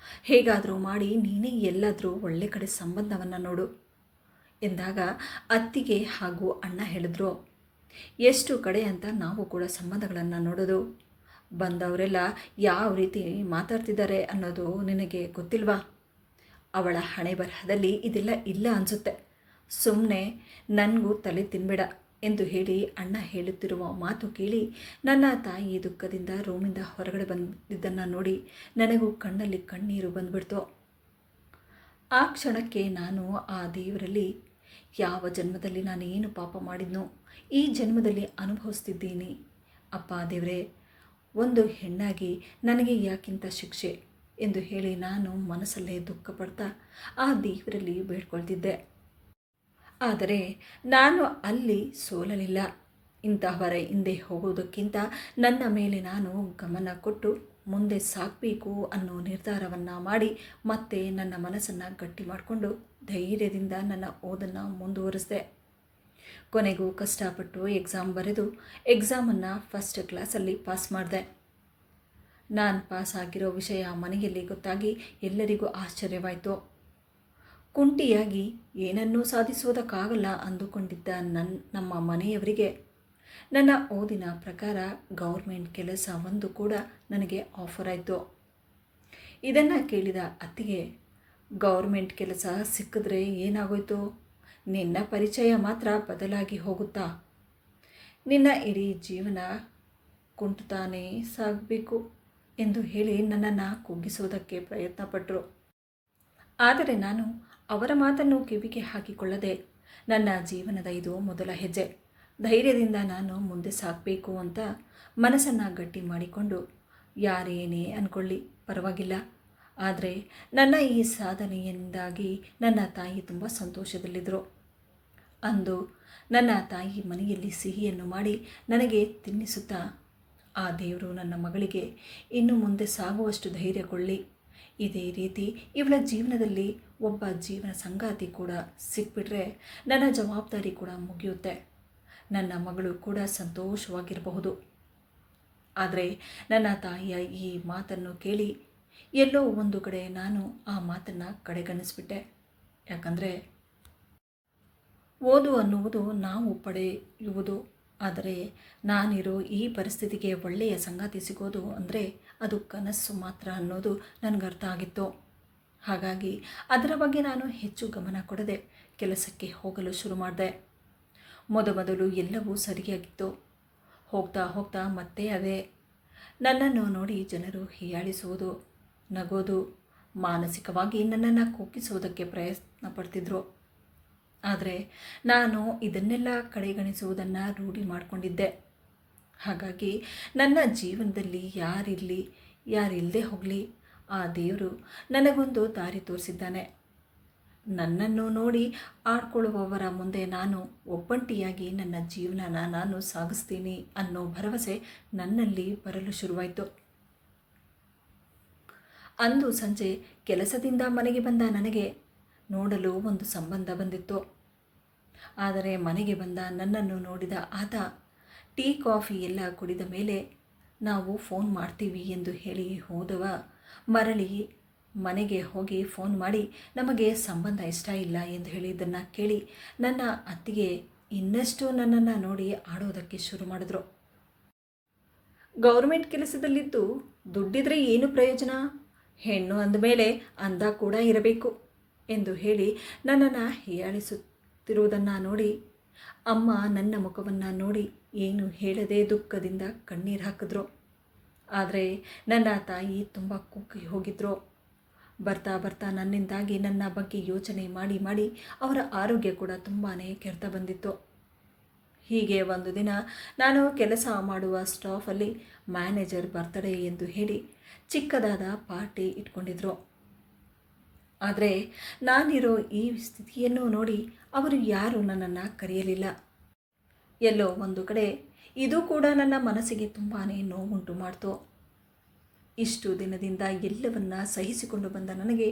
ಹೇಗಾದರೂ ಮಾಡಿ ನೀನೇ ಎಲ್ಲಾದರೂ ಒಳ್ಳೆ ಕಡೆ ಸಂಬಂಧವನ್ನು ನೋಡು ಎಂದಾಗ ಅತ್ತಿಗೆ ಹಾಗೂ ಅಣ್ಣ ಹೇಳಿದ್ರು, ಎಷ್ಟು ಕಡೆ ಅಂತ ನಾವು ಕೂಡ ಸಂಬಂಧಗಳನ್ನು ನೋಡೋದು. ಬಂದವರೆಲ್ಲ ಯಾವ ರೀತಿ ಮಾತಾಡ್ತಿದ್ದಾರೆ ಅನ್ನೋದು ನಿನಗೆ ಗೊತ್ತಿಲ್ವಾ? ಅವಳ ಹಣೆ ಬರಹದಲ್ಲಿ ಇದೆಲ್ಲ ಇಲ್ಲ ಅನಿಸುತ್ತೆ. ಸುಮ್ಮನೆ ನನಗೂ ತಲೆ ತಿನ್ಬೇಡ ಎಂದು ಹೇಳಿ ಅಣ್ಣ ಹೇಳುತ್ತಿರುವ ಮಾತು ಕೇಳಿ ನನ್ನ ತಾಯಿ ದುಃಖದಿಂದ ರೂಮಿಂದ ಹೊರಗಡೆ ಬಂದಿದ್ದನ್ನು ನೋಡಿ ನನಗೂ ಕಣ್ಣಲ್ಲಿ ಕಣ್ಣೀರು ಬಂದುಬಿಡ್ತು. ಆ ಕ್ಷಣಕ್ಕೆ ನಾನು ಆ ದೇವರಲ್ಲಿ, ಯಾವ ಜನ್ಮದಲ್ಲಿ ನಾನೇನು ಪಾಪ ಮಾಡಿದ್ನೋ ಈ ಜನ್ಮದಲ್ಲಿ ಅನುಭವಿಸ್ತಿದ್ದೀನಿ. ಅಪ್ಪ ದೇವರೇ, ಒಂದು ಹೆಣ್ಣಾಗಿ ನನಗೆ ಯಾಕಿಂತ ಶಿಕ್ಷೆ ಎಂದು ಹೇಳಿ ನಾನು ಮನಸ್ಸಲ್ಲೇ ದುಃಖ ಪಡ್ತಾ ಆ ದೇವರಲ್ಲಿ ಬೇಡ್ಕೊಳ್ತಿದ್ದೆ. ಆದರೆ ನಾನು ಅಲ್ಲಿ ಸೋಲಲಿಲ್ಲ. ಇಂತಹವರ ಹಿಂದೆ ಹೋಗೋದಕ್ಕಿಂತ ನನ್ನ ಮೇಲೆ ನಾನು ಗಮನ ಕೊಟ್ಟು ಮುಂದೆ ಸಾಗಬೇಕು ಅನ್ನೋ ನಿರ್ಧಾರವನ್ನು ಮಾಡಿ ಮತ್ತೆ ನನ್ನ ಮನಸ್ಸನ್ನು ಗಟ್ಟಿ ಮಾಡಿಕೊಂಡು ಧೈರ್ಯದಿಂದ ನನ್ನ ಓದನ್ನು ಮುಂದುವರಿಸಿದೆ. ಕೊನೆಗೂ ಕಷ್ಟಪಟ್ಟು ಎಕ್ಸಾಮ್ ಬರೆದು ಎಕ್ಸಾಮನ್ನು ಫಸ್ಟ್ ಕ್ಲಾಸಲ್ಲಿ ಪಾಸ್ ಮಾಡಿದೆ. ನಾನು ಪಾಸ್ ಆಗಿರೋ ವಿಷಯ ಮನೆಯಲ್ಲಿ ಗೊತ್ತಾಗಿ ಎಲ್ಲರಿಗೂ ಆಶ್ಚರ್ಯವಾಯಿತು. ಕುಂಟಿಯಾಗಿ ಏನನ್ನೂ ಸಾಧಿಸೋದಕ್ಕಾಗಲ್ಲ ಅಂದುಕೊಂಡಿದ್ದ ನಮ್ಮ ಮನೆಯವರಿಗೆ ನನ್ನ ಓದಿನ ಪ್ರಕಾರ ಗೌರ್ಮೆಂಟ್ ಕೆಲಸ ಒಂದು ಕೂಡ ನನಗೆ ಆಫರ್ ಆಯಿತು. ಇದನ್ನು ಕೇಳಿದ ಅತ್ತಿಗೆ, ಗೌರ್ಮೆಂಟ್ ಕೆಲಸ ಸಿಕ್ಕಿದ್ರೆ ಏನಾಗೋಯ್ತು? ನಿನ್ನ ಪರಿಚಯ ಮಾತ್ರ ಬದಲಾಗಿ ಹೋಗುತ್ತಾ? ನಿನ್ನ ಇಡೀ ಜೀವನ ಕುಂಟುತ್ತಾನೇ ಸಾಗಬೇಕು ಎಂದು ಹೇಳಿ ನನ್ನನ್ನು ಕುಗ್ಗಿಸೋದಕ್ಕೆ ಪ್ರಯತ್ನಪಟ್ಟರು. ಆದರೆ ನಾನು ಅವರ ಮಾತನ್ನು ಕಿವಿಗೆ ಹಾಕಿಕೊಳ್ಳದೆ ನನ್ನ ಜೀವನದ ಇದು ಮೊದಲ ಹೆಜ್ಜೆ, ಧೈರ್ಯದಿಂದ ನಾನು ಮುಂದೆ ಸಾಗಬೇಕು ಅಂತ ಮನಸ್ಸನ್ನು ಗಟ್ಟಿ ಮಾಡಿಕೊಂಡು ಯಾರೇನೇ ಅಂದ್ಕೊಳ್ಳಿ ಪರವಾಗಿಲ್ಲ, ಆದರೆ ನನ್ನ ಈ ಸಾಧನೆಯಿಂದಾಗಿ ನನ್ನ ತಾಯಿ ತುಂಬ ಸಂತೋಷದಲ್ಲಿದ್ದರು. ಅಂದು ನನ್ನ ತಾಯಿ ಮನೆಯಲ್ಲಿ ಸಿಹಿಯನ್ನು ಮಾಡಿ ನನಗೆ ತಿನ್ನಿಸುತ್ತಾ, ಆ ದೇವರು ನನ್ನ ಮಗಳಿಗೆ ಇನ್ನು ಮುಂದೆ ಸಾಗುವಷ್ಟು ಧೈರ್ಯಗೊಳ್ಳಿ, ಇದೇ ರೀತಿ ಇವಳ ಜೀವನದಲ್ಲಿ ಒಬ್ಬ ಜೀವನ ಸಂಗಾತಿ ಕೂಡ ಸಿಕ್ಬಿಟ್ರೆ ನನ್ನ ಜವಾಬ್ದಾರಿ ಕೂಡ ಮುಗಿಯುತ್ತೆ, ನನ್ನ ಮಗಳು ಕೂಡ ಸಂತೋಷವಾಗಿರಬಹುದು. ಆದರೆ ನನ್ನ ತಾಯಿಯ ಈ ಮಾತನ್ನು ಕೇಳಿ ಎಲ್ಲೋ ಒಂದು ಕಡೆ ನಾನು ಆ ಮಾತನ್ನು ಕಡೆಗಣಿಸ್ಬಿಟ್ಟೆ. ಯಾಕಂದರೆ ಓದು ಅನ್ನುವುದು ನಾವು ಪಡೆಯುವುದು, ಆದರೆ ನಾನಿರೋ ಈ ಪರಿಸ್ಥಿತಿಗೆ ಒಳ್ಳೆಯ ಸಂಗಾತಿ ಸಿಗೋದು ಅಂದರೆ ಅದು ಕನಸು ಮಾತ್ರ ಅನ್ನೋದು ನನಗರ್ಥ ಆಗಿತ್ತು. ಹಾಗಾಗಿ ಅದರ ಬಗ್ಗೆ ನಾನು ಹೆಚ್ಚು ಗಮನ ಕೊಡದೆ ಕೆಲಸಕ್ಕೆ ಹೋಗಲು ಶುರು ಮಾಡಿದೆ. ಮೊದಲು ಎಲ್ಲವೂ ಸರಿಯಾಗಿತ್ತು. ಹೋಗ್ತಾ ಹೋಗ್ತಾ ಮತ್ತೆ ಅದೇ. ನನ್ನನ್ನು ನೋಡಿ ಜನರು ಹೀಯಾಳಿಸುವುದು, ನಗೋದು, ಮಾನಸಿಕವಾಗಿ ನನ್ನನ್ನು ಕುಗ್ಗಿಸುವುದಕ್ಕೆ ಪ್ರಯತ್ನ ಪಡ್ತಿದ್ರು. ಆದರೆ ನಾನು ಇದನ್ನೆಲ್ಲ ಕಡೆಗಣಿಸುವುದನ್ನು ರೂಢಿ ಮಾಡಿಕೊಂಡಿದ್ದೆ. ಹಾಗಾಗಿ ನನ್ನ ಜೀವನದಲ್ಲಿ ಯಾರಿರಲಿ ಯಾರಿಲ್ಲದೆ ಹೋಗಲಿ, ಆ ದೇವರು ನನಗೊಂದು ದಾರಿ ತೋರಿಸಿದ್ದಾನೆ. ನನ್ನನ್ನು ನೋಡಿ ಆಡ್ಕೊಳ್ಳುವವರ ಮುಂದೆ ನಾನು ಒಬ್ಬಂಟಿಯಾಗಿ ನನ್ನ ಜೀವನನ ನಾನು ಸಾಗಿಸ್ತೀನಿ ಅನ್ನೋ ಭರವಸೆ ನನ್ನಲ್ಲಿ ಬರಲು ಶುರುವಾಯಿತು. ಅಂದು ಸಂಜೆ ಕೆಲಸದಿಂದ ಮನೆಗೆ ಬಂದ ನನಗೆ ನೋಡಲು ಒಂದು ಸಂಬಂಧ ಬಂದಿತ್ತು. ಆದರೆ ಮನೆಗೆ ಬಂದ ನನ್ನನ್ನು ನೋಡಿದ ಆತ ಟೀ ಕಾಫಿ ಎಲ್ಲ ಕುಡಿದ ಮೇಲೆ ನಾವು ಫೋನ್ ಮಾಡ್ತೀವಿ ಎಂದು ಹೇಳಿ ಹೋದವ ಮರಳಿ ಮನೆಗೆ ಹೋಗಿ ಫೋನ್ ಮಾಡಿ ನಮಗೆ ಸಂಬಂಧ ಇಷ್ಟ ಇಲ್ಲ ಎಂದು ಹೇಳಿದ್ದನ್ನು ಕೇಳಿ ನನ್ನ ಅತ್ತಿಗೆ ಇನ್ನಷ್ಟು ನನ್ನನ್ನು ನೋಡಿ ಆಡೋದಕ್ಕೆ ಶುರು ಮಾಡಿದ್ರು. ಗೌರ್ಮೆಂಟ್ ಕೆಲಸದಲ್ಲಿದ್ದು ದುಡ್ಡಿದ್ರೆ ಏನು ಪ್ರಯೋಜನ, ಹೆಣ್ಣು ಅಂದಮೇಲೆ ಅಂದ ಕೂಡ ಇರಬೇಕು ಎಂದು ಹೇಳಿ ನನ್ನನ್ನು ಹೀಯಾಳಿಸುತ್ತಿರುವುದನ್ನು ನೋಡಿ ಅಮ್ಮ ನನ್ನ ಮುಖವನ್ನು ನೋಡಿ ಏನು ಹೇಳದೆ ದುಃಖದಿಂದ ಕಣ್ಣೀರು ಹಾಕಿದ್ರು. ಆದರೆ ನನ್ನ ತಾಯಿ ತುಂಬ ಕುಗ್ಗಿ ಹೋಗಿದ್ರು. ಬರ್ತಾ ಬರ್ತಾ ನನ್ನಿಂದಾಗಿ ನನ್ನ ಬಗ್ಗೆ ಯೋಚನೆ ಮಾಡಿ ಮಾಡಿ ಅವರ ಆರೋಗ್ಯ ಕೂಡ ತುಂಬಾ ಕೆಡ್ತಾ ಬಂದಿತ್ತು. ಹೀಗೆ ಒಂದು ದಿನ ನಾನು ಕೆಲಸ ಮಾಡುವ ಸ್ಟಾಫಲ್ಲಿ ಮ್ಯಾನೇಜರ್ ಬರ್ತ್ಡೇ ಎಂದು ಹೇಳಿ ಚಿಕ್ಕದಾದ ಪಾರ್ಟಿ ಇಟ್ಕೊಂಡಿದ್ರು. ಆದರೆ ನಾನಿರೋ ಈ ಸ್ಥಿತಿಯನ್ನು ನೋಡಿ ಅವರು ಯಾರೂ ನನ್ನನ್ನು ಕರೆಯಲಿಲ್ಲ. ಎಲ್ಲೋ ಒಂದು ಕಡೆ ಇದು ಕೂಡ ನನ್ನ ಮನಸ್ಸಿಗೆ ತುಂಬಾ ನೋವುಂಟು ಮಾಡ್ತು. ಇಷ್ಟು ದಿನದಿಂದ ಎಲ್ಲವನ್ನ ಸಹಿಸಿಕೊಂಡು ಬಂದ ನನಗೆ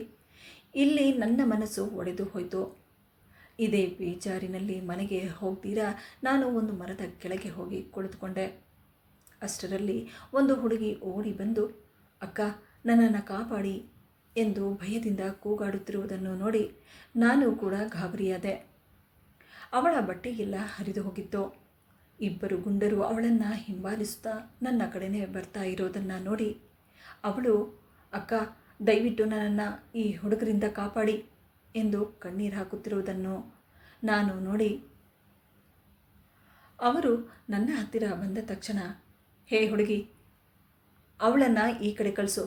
ಇಲ್ಲಿ ನನ್ನ ಮನಸ್ಸು ಒಡೆದು ಹೋಯಿತು. ಇದೇ ಬೇಜಾರಿನಲ್ಲಿ ಮನೆಗೆ ಹೋಗ್ತೀರಾ ನಾನು ಒಂದು ಮರದ ಕೆಳಗೆ ಹೋಗಿ ಕುಳಿತುಕೊಂಡೆ. ಅಷ್ಟರಲ್ಲಿ ಒಂದು ಹುಡುಗಿ ಓಡಿ ಬಂದು, ಅಕ್ಕ ನನ್ನನ್ನು ಕಾಪಾಡಿ ಎಂದು ಭಯದಿಂದ ಕೂಗಾಡುತ್ತಿರುವುದನ್ನು ನೋಡಿ ನಾನು ಕೂಡ ಗಾಬರಿಯಾದೆ. ಅವಳ ಬಟ್ಟೆಯೆಲ್ಲ ಹರಿದು ಹೋಗಿತ್ತು. ಇಬ್ಬರು ಗುಂಡರು ಅವಳನ್ನು ಹಿಂಬಾಲಿಸುತ್ತಾ ನನ್ನ ಕಡೆನೇ ಬರ್ತಾ ಇರೋದನ್ನು ನೋಡಿ ಅವಳು, ಅಕ್ಕ ದಯವಿಟ್ಟು ನನ್ನನ್ನು ಈ ಹುಡುಗರಿಂದ ಕಾಪಾಡಿ ಎಂದು ಕಣ್ಣೀರು ಹಾಕುತ್ತಿರುವುದನ್ನು ನಾನು ನೋಡಿ ಅವರು ನನ್ನ ಹತ್ತಿರ ಬಂದ ತಕ್ಷಣ, ಹೇ ಹುಡುಗಿ, ಅವಳನ್ನು ಈ ಕಡೆ ಕಳಿಸು,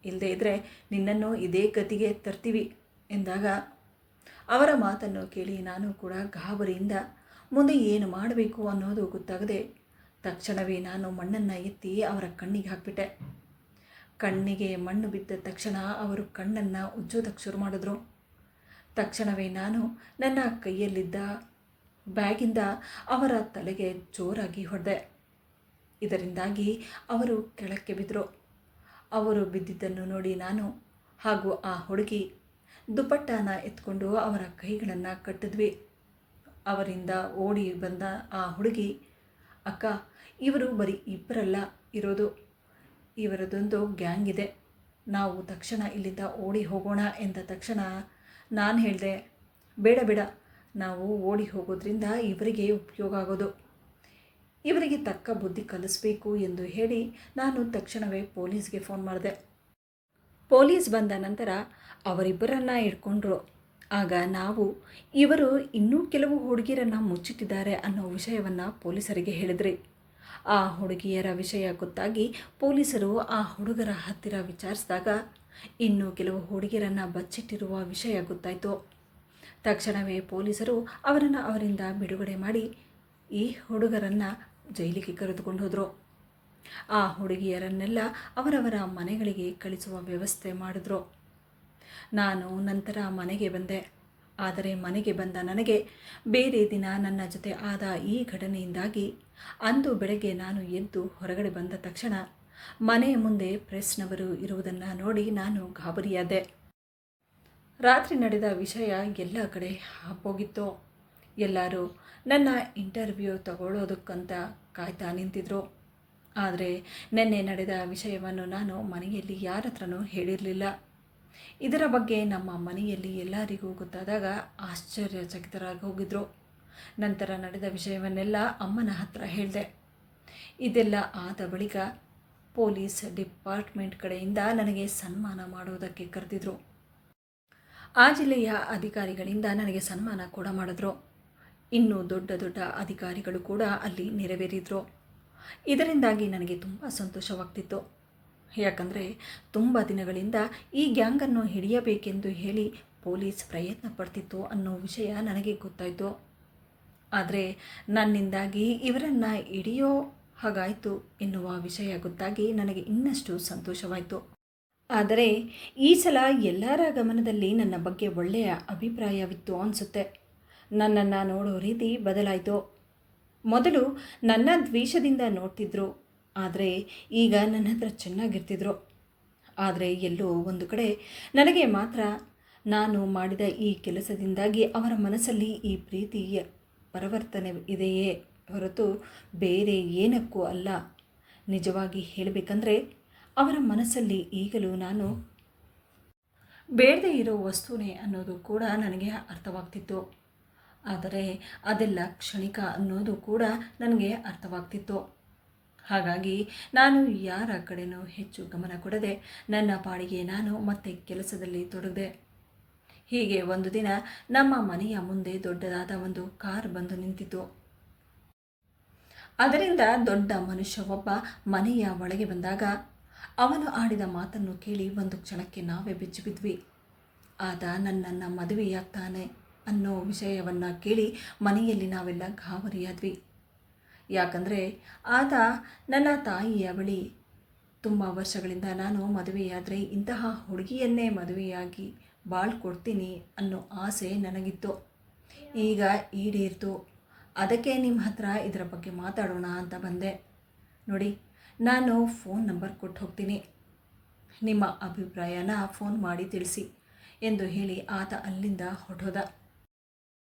ಇಲ್ಲದೇ ಇದ್ದರೆ ನಿನ್ನನ್ನು ಇದೇ ಗತಿಗೆ ತರ್ತೀವಿ ಎಂದಾಗ ಅವರ ಮಾತನ್ನು ಕೇಳಿ ನಾನು ಕೂಡ ಗಾಬರಿಯಿಂದ ಮುಂದೆ ಏನು ಮಾಡಬೇಕು ಅನ್ನೋದು ಗೊತ್ತಾಗದೆ ತಕ್ಷಣವೇ ನಾನು ಮಣ್ಣನ್ನು ಎತ್ತಿ ಅವರ ಕಣ್ಣಿಗೆ ಹಾಕಿಬಿಟ್ಟೆ. ಕಣ್ಣಿಗೆ ಮಣ್ಣು ಬಿದ್ದ ತಕ್ಷಣ ಅವರು ಕಣ್ಣನ್ನು ಉಜ್ಜೋದಕ್ಕೆ ಶುರು ಮಾಡಿದ್ರು. ತಕ್ಷಣವೇ ನಾನು ನನ್ನ ಕೈಯಲ್ಲಿದ್ದ ಬ್ಯಾಗಿಂದ ಅವರ ತಲೆಗೆ ಜೋರಾಗಿ ಹೊಡೆದೆ. ಇದರಿಂದಾಗಿ ಅವರು ಕೆಳಕ್ಕೆ ಬಿದ್ದರು. ಅವರು ಬಿದ್ದಿದ್ದನ್ನು ನೋಡಿ ನಾನು ಹಾಗೂ ಆ ಹುಡುಗಿ ದುಪಟ್ಟಾನ ಎತ್ಕೊಂಡು ಅವರ ಕೈಗಳನ್ನು ಕಟ್ಟಿದ್ವಿ. ಅವರಿಂದ ಓಡಿ ಬಂದ ಆ ಹುಡುಗಿ, ಅಕ್ಕ ಇವರು ಬರೀ ಇಬ್ಬರಲ್ಲ ಇರೋದು, ಇವರದೊಂದು ಗ್ಯಾಂಗ್ ಇದೆ, ನಾವು ತಕ್ಷಣ ಇಲ್ಲಿಂದ ಓಡಿ ಹೋಗೋಣ ಎಂದ ತಕ್ಷಣ ನಾನು ಹೇಳಿದೆ, ಬೇಡ ಬೇಡ, ನಾವು ಓಡಿ ಹೋಗೋದ್ರಿಂದ ಇವರಿಗೆ ಉಪಯೋಗ ಆಗೋದು, ಇವರಿಗೆ ತಕ್ಕ ಬುದ್ಧಿ ಕಲಿಸ್ಬೇಕು ಎಂದು ಹೇಳಿ ನಾನು ತಕ್ಷಣವೇ ಪೊಲೀಸ್ಗೆ ಫೋನ್ ಮಾಡಿದೆ. ಪೊಲೀಸ್ ಬಂದ ನಂತರ ಅವರಿಬ್ಬರನ್ನು ಹಿಡ್ಕೊಂಡ್ರು. ಆಗ ನಾವು ಇವರು ಇನ್ನೂ ಕೆಲವು ಹುಡುಗಿಯರನ್ನು ಮುಚ್ಚಿಟ್ಟಿದ್ದಾರೆ ಅನ್ನೋ ವಿಷಯವನ್ನು ಪೊಲೀಸರಿಗೆ ಹೇಳಿದ್ರಿ. ಆ ಹುಡುಗಿಯರ ವಿಷಯ ಗೊತ್ತಾಗಿ ಪೊಲೀಸರು ಆ ಹುಡುಗರ ಹತ್ತಿರ ವಿಚಾರಿಸಿದಾಗ ಇನ್ನು ಕೆಲವು ಹುಡುಗಿಯರನ್ನು ಬಚ್ಚಿಟ್ಟಿರುವ ವಿಷಯ ಗೊತ್ತಾಯಿತು. ತಕ್ಷಣವೇ ಪೊಲೀಸರು ಅವರನ್ನು ಅವರಿಂದ ಬಿಡುಗಡೆ ಮಾಡಿ ಈ ಹುಡುಗರನ್ನು ಜೈಲಿಗೆ ಕರೆದುಕೊಂಡು ಹೋದರು. ಆ ಹುಡುಗಿಯರನ್ನೆಲ್ಲ ಅವರವರ ಮನೆಗಳಿಗೆ ಕಳಿಸುವ ವ್ಯವಸ್ಥೆ ಮಾಡಿದ್ರು. ನಾನು ನಂತರ ಮನೆಗೆ ಬಂದೆ. ಆದರೆ ಮನೆಗೆ ಬಂದ ನನಗೆ ಬೇರೆ ದಿನ ನನ್ನ ಜೊತೆ ಆದ ಈ ಘಟನೆಯಿಂದಾಗಿ ಅಂದು ಬೆಳಗ್ಗೆ ನಾನು ಎದ್ದು ಹೊರಗಡೆ ಬಂದ ತಕ್ಷಣ ಮನೆಯ ಮುಂದೆ ಪ್ರೆಸ್ನವರು ಇರುವುದನ್ನು ನೋಡಿ ನಾನು ಗಾಬರಿಯಾದೆ. ರಾತ್ರಿ ನಡೆದ ವಿಷಯ ಎಲ್ಲ ಕಡೆ ಹಬ್ಬೋಗಿತ್ತು. ಎಲ್ಲರೂ ನನ್ನ ಇಂಟರ್ವ್ಯೂ ತಗೊಳ್ಳೋದಕ್ಕಂತ ಕಾಯ್ತಾ ನಿಂತಿದ್ರು. ಆದರೆ ನಿನ್ನೆ ನಡೆದ ವಿಷಯವನ್ನು ನಾನು ಮನೆಯಲ್ಲಿ ಯಾರ ಹತ್ರನೂ ಹೇಳಿರಲಿಲ್ಲ. ಇದರ ಬಗ್ಗೆ ನಮ್ಮ ಮನೆಯಲ್ಲಿ ಎಲ್ಲರಿಗೂ ಗೊತ್ತಾದಾಗ ಆಶ್ಚರ್ಯಚಕಿತರಾಗಿ ಹೋಗಿದ್ರು. ನಂತರ ನಡೆದ ವಿಷಯವನ್ನೆಲ್ಲ ಅಮ್ಮನ ಹತ್ರ ಹೇಳಿದೆ. ಇದೆಲ್ಲ ಆದ ಬಳಿಕ ಪೊಲೀಸ್ ಡಿಪಾರ್ಟ್ಮೆಂಟ್ ಕಡೆಯಿಂದ ನನಗೆ ಸನ್ಮಾನ ಮಾಡುವುದಕ್ಕೆ ಕರೆದಿದ್ರು. ಆ ಜಿಲ್ಲೆಯ ಅಧಿಕಾರಿಗಳಿಂದ ನನಗೆ ಸನ್ಮಾನ ಕೂಡ ಮಾಡಿದ್ರು. ಇನ್ನೂ ದೊಡ್ಡ ದೊಡ್ಡ ಅಧಿಕಾರಿಗಳು ಕೂಡ ಅಲ್ಲಿ ನೆರವೇರಿದ್ರು. ಇದರಿಂದಾಗಿ ನನಗೆ ತುಂಬ ಸಂತೋಷವಾಗ್ತಿತ್ತು. ಯಾಕಂದರೆ ತುಂಬ ದಿನಗಳಿಂದ ಈ ಗ್ಯಾಂಗನ್ನು ಹಿಡಿಯಬೇಕೆಂದು ಹೇಳಿ ಪೊಲೀಸ್ ಪ್ರಯತ್ನ ಪಡ್ತಿತ್ತು ಅನ್ನೋ ವಿಷಯ ನನಗೆ ಗೊತ್ತಾಯಿತು. ಆದರೆ ನನ್ನಿಂದಾಗಿ ಇವರನ್ನು ಹಿಡಿಯೋ ಹಾಗಾಯಿತು ಎನ್ನುವ ವಿಷಯ ಗೊತ್ತಾಗಿ ನನಗೆ ಇನ್ನಷ್ಟು ಸಂತೋಷವಾಯಿತು. ಆದರೆ ಈ ಸಲ ಎಲ್ಲರ ಗಮನದಲ್ಲಿ ನನ್ನ ಬಗ್ಗೆ ಒಳ್ಳೆಯ ಅಭಿಪ್ರಾಯವಿತ್ತು ಅನಿಸುತ್ತೆ. ನನ್ನನ್ನು ನೋಡೋ ರೀತಿ ಬದಲಾಯಿತು. ಮೊದಲು ನನ್ನ ದ್ವೇಷದಿಂದ ನೋಡ್ತಿದ್ರು, ಆದರೆ ಈಗ ನನ್ನ ಹತ್ರ ಚೆನ್ನಾಗಿರ್ತಿದ್ರು. ಆದರೆ ಎಲ್ಲೋ ಒಂದು ಕಡೆ ನನಗೆ ಮಾತ್ರ ನಾನು ಮಾಡಿದ ಈ ಕೆಲಸದಿಂದಾಗಿ ಅವರ ಮನಸ್ಸಲ್ಲಿ ಈ ಪ್ರೀತಿಯ ಪರಿವರ್ತನೆ ಇದೆಯೇ ಹೊರತು ಬೇರೆ ಏನಕ್ಕೂ ಅಲ್ಲ. ನಿಜವಾಗಿ ಹೇಳಬೇಕಂದ್ರೆ ಅವರ ಮನಸ್ಸಲ್ಲಿ ಈಗಲೂ ನಾನು ಬೇಡದೇ ಇರೋ ವಸ್ತುನೇ ಅನ್ನೋದು ಕೂಡ ನನಗೆ ಅರ್ಥವಾಗ್ತಿತ್ತು. ಆದರೆ ಅದೆಲ್ಲ ಕ್ಷಣಿಕ ಅನ್ನೋದು ಕೂಡ ನನಗೆ ಅರ್ಥವಾಗ್ತಿತ್ತು. ಹಾಗಾಗಿ ನಾನು ಯಾರ ಕಡೆನೂ ಹೆಚ್ಚು ಗಮನ ಕೊಡದೆ ನನ್ನ ಪಾಡಿಗೆ ನಾನು ಮತ್ತೆ ಕೆಲಸದಲ್ಲಿ ತೊಡಗಿದೆ. ಹೀಗೆ ಒಂದು ದಿನ ನಮ್ಮ ಮನೆಯ ಮುಂದೆ ದೊಡ್ಡದಾದ ಒಂದು ಕಾರ್ ಬಂದು ನಿಂತಿತು. ಅದರಿಂದ ದೊಡ್ಡ ಮನುಷ್ಯ ಒಬ್ಬ ಮನೆಯ ಒಳಗೆ ಬಂದಾಗ ಅವನು ಆಡಿದ ಮಾತನ್ನು ಕೇಳಿ ಒಂದು ಕ್ಷಣಕ್ಕೆ ನಾವೇ ಬೆಚ್ಚಿಬಿದ್ವಿ. ಆತ ನನ್ನನ್ನು ಮದುವೆಯಾಗ್ತಾನೆ ಅನ್ನೋ ವಿಷಯವನ್ನು ಕೇಳಿ ಮನೆಯಲ್ಲಿ ನಾವೆಲ್ಲ ಗಾಬರಿಯಾದ್ವಿ. ಯಾಕಂದರೆ ಆತ ನನ್ನ ತಾಯಿಯ ಬಳಿ ತುಂಬ ವರ್ಷಗಳಿಂದ ನಾನು ಮದುವೆಯಾದರೆ ಇಂತಹ ಹುಡುಗಿಯನ್ನೇ ಮದುವೆಯಾಗಿ ಬಾಳ್ಕೊಡ್ತೀನಿ ಅನ್ನೋ ಆಸೆ ನನಗಿತ್ತು. ಈಗ ಈಡೇರಿತು. ಅದಕ್ಕೆ ನಿಮ್ಮ ಹತ್ರ ಇದರ ಬಗ್ಗೆ ಮಾತಾಡೋಣ ಅಂತ ಬಂದೆ. ನೋಡಿ, ನಾನು ಫೋನ್ ನಂಬರ್ ಕೊಟ್ಟು ಹೋಗ್ತೀನಿ, ನಿಮ್ಮ ಅಭಿಪ್ರಾಯನ ಫೋನ್ ಮಾಡಿ ತಿಳಿಸಿ ಎಂದು ಹೇಳಿ ಆತ ಅಲ್ಲಿಂದ ಹೊರಟೋದ.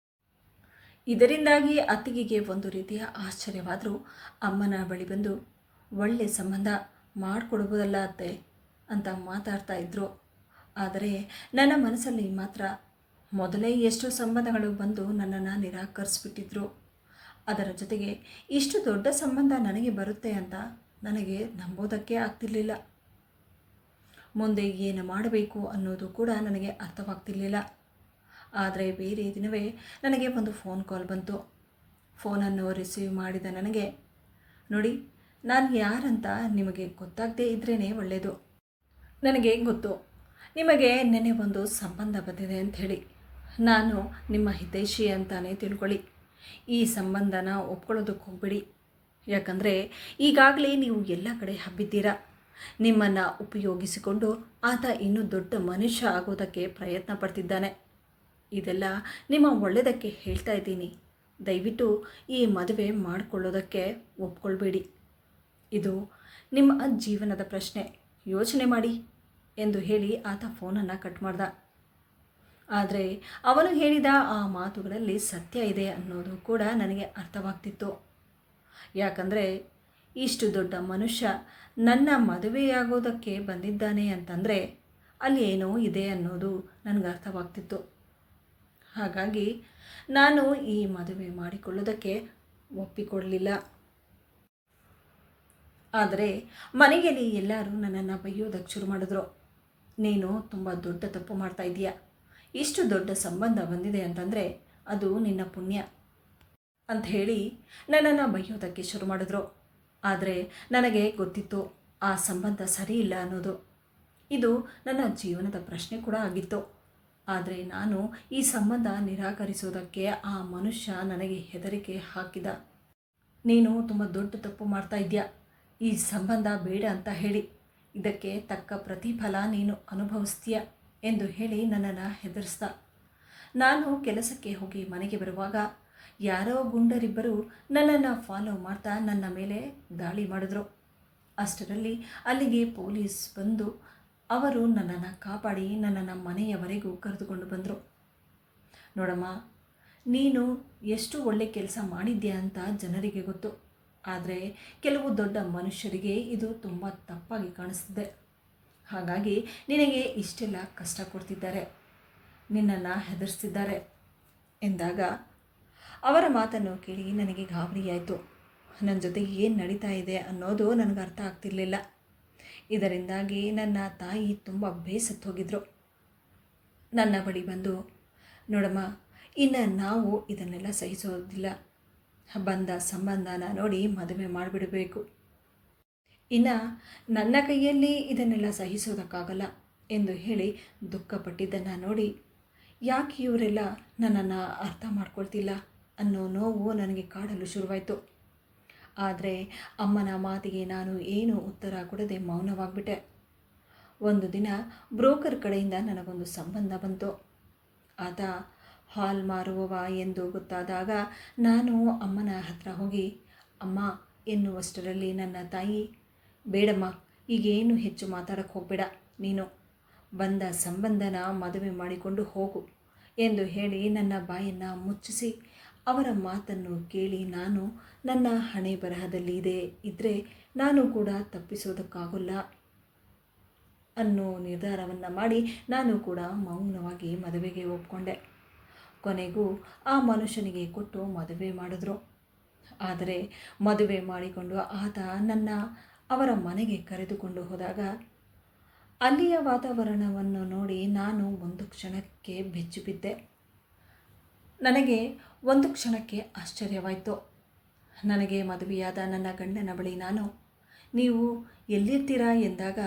ಇದರಿಂದಾಗಿ ಅತ್ತಿಗೆಗೆ ಒಂದು ರೀತಿಯ ಆಶ್ಚರ್ಯವಾದರೂ ಅಮ್ಮನ ಬಳಿ ಬಂದು ಒಳ್ಳೆ ಸಂಬಂಧ ಮಾಡಿಕೊಡ್ಬೋದಲ್ಲ ಅತ್ತೆ ಅಂತ ಮಾತಾಡ್ತಾ ಇದ್ದರು. ಆದರೆ ನನ್ನ ಮನಸ್ಸಲ್ಲಿ ಮಾತ್ರ ಮೊದಲೇ ಎಷ್ಟು ಸಂಬಂಧಗಳು ಬಂದು ನನ್ನನ್ನು ನಿರಾಕರಿಸಿಬಿಟ್ಟಿದ್ರು. ಅದರ ಜೊತೆಗೆ ಇಷ್ಟು ದೊಡ್ಡ ಸಂಬಂಧ ನನಗೆ ಬರುತ್ತೆ ಅಂತ ನನಗೆ ನಂಬೋದಕ್ಕೆ ಆಗ್ತಿರ್ಲಿಲ್ಲ. ಮುಂದೆ ಏನು ಮಾಡಬೇಕು ಅನ್ನೋದು ಕೂಡ ನನಗೆ ಅರ್ಥವಾಗ್ತಿರ್ಲಿಲ್ಲ. ಆದರೆ ಬೇರೆ ದಿನವೇ ನನಗೆ ಒಂದು ಫೋನ್ ಕಾಲ್ ಬಂತು. ಫೋನನ್ನು ರಿಸೀವ್ ಮಾಡಿದ ನನಗೆ, ನೋಡಿ, ನಾನು ಯಾರಂತ ನಿಮಗೆ ಗೊತ್ತಾಗದೇ ಇದ್ರೇ ಒಳ್ಳೆಯದು. ನನಗೆ ಗೊತ್ತು ನಿಮಗೆ ನೆನೆ ಒಂದು ಸಂಬಂಧ ಬಂದಿದೆ ಅಂಥೇಳಿ. ನಾನು ನಿಮ್ಮ ಹಿತೈಷಿ ಅಂತಾನೆ ತಿಳ್ಕೊಳ್ಳಿ. ಈ ಸಂಬಂಧನ ಒಪ್ಕೊಳ್ಳೋದಕ್ಕೆ ಹೋಗಬೇಡಿ. ಯಾಕಂದರೆ ಈಗಾಗಲೇ ನೀವು ಎಲ್ಲ ಕಡೆ ಹಬ್ಬಿದ್ದೀರಾ. ನಿಮ್ಮನ್ನು ಉಪಯೋಗಿಸಿಕೊಂಡು ಆತ ಇನ್ನೂ ದೊಡ್ಡ ಮನುಷ್ಯ ಆಗೋದಕ್ಕೆ ಪ್ರಯತ್ನ ಪಡ್ತಿದ್ದಾನೆ. ಇದೆಲ್ಲ ನಿಮ್ಮ ಒಳ್ಳೆಯದಕ್ಕೆ ಹೇಳ್ತಾ ಇದ್ದೀನಿ. ದಯವಿಟ್ಟು ಈ ಮದುವೆ ಮಾಡಿಕೊಳ್ಳೋದಕ್ಕೆ ಒಪ್ಕೊಳ್ಬೇಡಿ. ಇದು ನಿಮ್ಮ ಜೀವನದ ಪ್ರಶ್ನೆ, ಯೋಚನೆ ಮಾಡಿ ಎಂದು ಹೇಳಿ ಆತ ಫೋನನ್ನು ಕಟ್ ಮಾಡ್ದ. ಆದರೆ ಅವನು ಹೇಳಿದ ಆ ಮಾತುಗಳಲ್ಲಿ ಸತ್ಯ ಇದೆ ಅನ್ನೋದು ಕೂಡ ನನಗೆ ಅರ್ಥವಾಗ್ತಿತ್ತು. ಯಾಕಂದರೆ ಇಷ್ಟು ದೊಡ್ಡ ಮನುಷ್ಯ ನನ್ನ ಮದುವೆಯಾಗೋದಕ್ಕೆ ಬಂದಿದ್ದಾನೆ ಅಂತಂದರೆ ಅಲ್ಲಿ ಏನೋ ಇದೆ ಅನ್ನೋದು ನನಗೆ ಅರ್ಥವಾಗ್ತಿತ್ತು. ಹಾಗಾಗಿ ನಾನು ಈ ಮದುವೆ ಮಾಡಿಕೊಳ್ಳೋದಕ್ಕೆ ಒಪ್ಪಿಕೊಳ್ಳಲಿಲ್ಲ. ಆದರೆ ಮನೆಯಲ್ಲಿ ಎಲ್ಲರೂ ನನ್ನನ್ನು ಬೈಯೋದಕ್ಕೆ ಶುರು ಮಾಡಿದ್ರು. ನೀನು ತುಂಬ ದೊಡ್ಡ ತಪ್ಪು ಮಾಡ್ತಾ ಇದೀಯಾ. ಇಷ್ಟು ದೊಡ್ಡ ಸಂಬಂಧ ಬಂದಿದೆ ಅಂತಂದರೆ ಅದು ನಿನ್ನ ಪುಣ್ಯ ಅಂತ ಹೇಳಿ ನನ್ನನ್ನು ಬೈಯೋದಕ್ಕೆ ಶುರು ಮಾಡಿದ್ರು. ಆದರೆ ನನಗೆ ಗೊತ್ತಿತ್ತು ಆ ಸಂಬಂಧ ಸರಿ ಇಲ್ಲ ಅನ್ನೋದು. ಇದು ನನ್ನ ಜೀವನದ ಪ್ರಶ್ನೆ ಕೂಡ ಆಗಿತ್ತು. ಆದರೆ ನಾನು ಈ ಸಂಬಂಧ ನಿರಾಕರಿಸೋದಕ್ಕೆ ಆ ಮನುಷ್ಯ ನನಗೆ ಹೆದರಿಕೆ ಹಾಕಿದ. ನೀನು ತುಂಬ ದೊಡ್ಡ ತಪ್ಪು ಮಾಡ್ತಾ ಇದೆಯಾ, ಈ ಸಂಬಂಧ ಬೇಡ ಅಂತ ಹೇಳಿ ಇದಕ್ಕೆ ತಕ್ಕ ಪ್ರತಿಫಲ ನೀನು ಅನುಭವಿಸ್ತೀಯ ಎಂದು ಹೇಳಿ ನನ್ನನ್ನು ಹೆದರಿಸ್ದ. ನಾನು ಕೆಲಸಕ್ಕೆ ಹೋಗಿ ಮನೆಗೆ ಬರುವಾಗ ಯಾರೋ ಗುಂಡರಿಬ್ಬರು ನನ್ನನ್ನು ಫಾಲೋ ಮಾಡ್ತಾ ನನ್ನ ಮೇಲೆ ದಾಳಿ ಮಾಡಿದ್ರು. ಅಷ್ಟರಲ್ಲಿ ಅಲ್ಲಿಗೆ ಪೊಲೀಸ್ ಬಂದು ಅವರು ನನ್ನನ್ನು ಕಾಪಾಡಿ ನನ್ನನ್ನು ಮನೆಯವರೆಗೂ ಕರೆದುಕೊಂಡು ಬಂದರು. ನೋಡಮ್ಮ, ನೀನು ಎಷ್ಟು ಒಳ್ಳೆ ಕೆಲಸ ಮಾಡಿದ್ಯಾ ಅಂತ ಜನರಿಗೆ ಗೊತ್ತು, ಆದರೆ ಕೆಲವು ದೊಡ್ಡ ಮನುಷ್ಯರಿಗೆ ಇದು ತುಂಬ ತಪ್ಪಾಗಿ ಕಾಣಿಸ್ತಿದೆ. ಹಾಗಾಗಿ ನಿನಗೆ ಇಷ್ಟೆಲ್ಲ ಕಷ್ಟ ಕೊಡ್ತಿದ್ದಾರೆ, ನಿನ್ನನ್ನು ಹೆದರಿಸ್ತಿದ್ದಾರೆ ಎಂದಾಗ ಅವರ ಮಾತನ್ನು ಕೇಳಿ ನನಗೆ ಗಾಬರಿಯಾಯಿತು. ನನ್ನ ಜೊತೆ ಏನು ನಡೀತಾ ಇದೆ ಅನ್ನೋದು ನನಗೆ ಅರ್ಥ ಆಗ್ತಿರ್ಲಿಲ್ಲ. ಇದರಿಂದಾಗಿ ನನ್ನ ತಾಯಿ ತುಂಬ ಬೇಸತ್ತು ಹೋಗಿದ್ರು. ನನ್ನ ಬಳಿ ಬಂದು, ನೋಡಮ್ಮ, ಇನ್ನು ನಾವು ಇದನ್ನೆಲ್ಲ ಸಹಿಸೋದಿಲ್ಲ, ಬಂದ ಸಂಬಂಧನ ನೋಡಿ ಮದುವೆ ಮಾಡಿಬಿಡಬೇಕು. ಇನ್ನು ನನ್ನ ಕೈಯಲ್ಲಿ ಇದನ್ನೆಲ್ಲ ಸಹಿಸೋದಕ್ಕಾಗಲ್ಲ ಎಂದು ಹೇಳಿ ದುಃಖಪಟ್ಟಿದ್ದನ್ನು ನೋಡಿ, ಯಾಕೆ ಇವರೆಲ್ಲ ನನ್ನನ್ನು ಅರ್ಥ ಮಾಡ್ಕೊಳ್ತಿಲ್ಲ ಅನ್ನೋ ನೋವು ನನಗೆ ಕಾಡಲು ಶುರುವಾಯಿತು. ಆದರೆ ಅಮ್ಮನ ಮಾತಿಗೆ ನಾನು ಏನೂ ಉತ್ತರ ಕೊಡದೆ ಮೌನವಾಗಿಬಿಟ್ಟೆ. ಒಂದು ದಿನ ಬ್ರೋಕರ್ ಕಡೆಯಿಂದ ನನಗೊಂದು ಸಂಬಂಧ ಬಂತು. ಆತ ಹಾಲ್ ಮಾರುವವ ಎಂದು ಗೊತ್ತಾದಾಗ ನಾನು ಅಮ್ಮನ ಹತ್ರ ಹೋಗಿ ಅಮ್ಮ ಎನ್ನುವಷ್ಟರಲ್ಲಿ ನನ್ನ ತಾಯಿ, ಬೇಡಮ್ಮ, ಈಗೇನು ಹೆಚ್ಚು ಮಾತಾಡೋಕ್ಕೆ ಹೋಗಬೇಡ, ನೀನು ಬಂದ ಸಂಬಂಧನ ಮದುವೆ ಮಾಡಿಕೊಂಡು ಹೋಗು ಎಂದು ಹೇಳಿ ನನ್ನ ಬಾಯನ್ನು ಮುಚ್ಚಿಸಿ ಅವರ ಮಾತನ್ನು ಕೇಳಿ ನಾನು ನನ್ನ ಹಣೆ ಬರಹದಲ್ಲಿ ಇದ್ದರೆ ನಾನು ಕೂಡ ತಪ್ಪಿಸೋದಕ್ಕಾಗಲ್ಲ ಅನ್ನೋ ನಿರ್ಧಾರವನ್ನು ಮಾಡಿ ನಾನು ಕೂಡ ಮೌನವಾಗಿ ಮದುವೆಗೆ ಒಪ್ಕೊಂಡೆ. ಕೊನೆಗೂ ಆ ಮನುಷ್ಯನಿಗೆ ಕೊಟ್ಟು ಮದುವೆ ಮಾಡಿದ್ರು. ಆದರೆ ಮದುವೆ ಮಾಡಿಕೊಂಡು ಆತ ನನ್ನ ಅವರ ಮನೆಗೆ ಕರೆದುಕೊಂಡು ಹೋದಾಗ ಅಲ್ಲಿಯ ವಾತಾವರಣವನ್ನು ನೋಡಿ ನಾನು ಒಂದು ಕ್ಷಣಕ್ಕೆ ಬೆಚ್ಚಿಬಿದ್ದೆ. ನನಗೆ ಒಂದು ಕ್ಷಣಕ್ಕೆ ಆಶ್ಚರ್ಯವಾಯಿತು. ನನಗೆ ಮದುವೆಯಾದ ನನ್ನ ಗಂಡನ ಬಳಿ ನಾನು, ನೀವು ಎಲ್ಲಿರ್ತೀರಾ ಎಂದಾಗ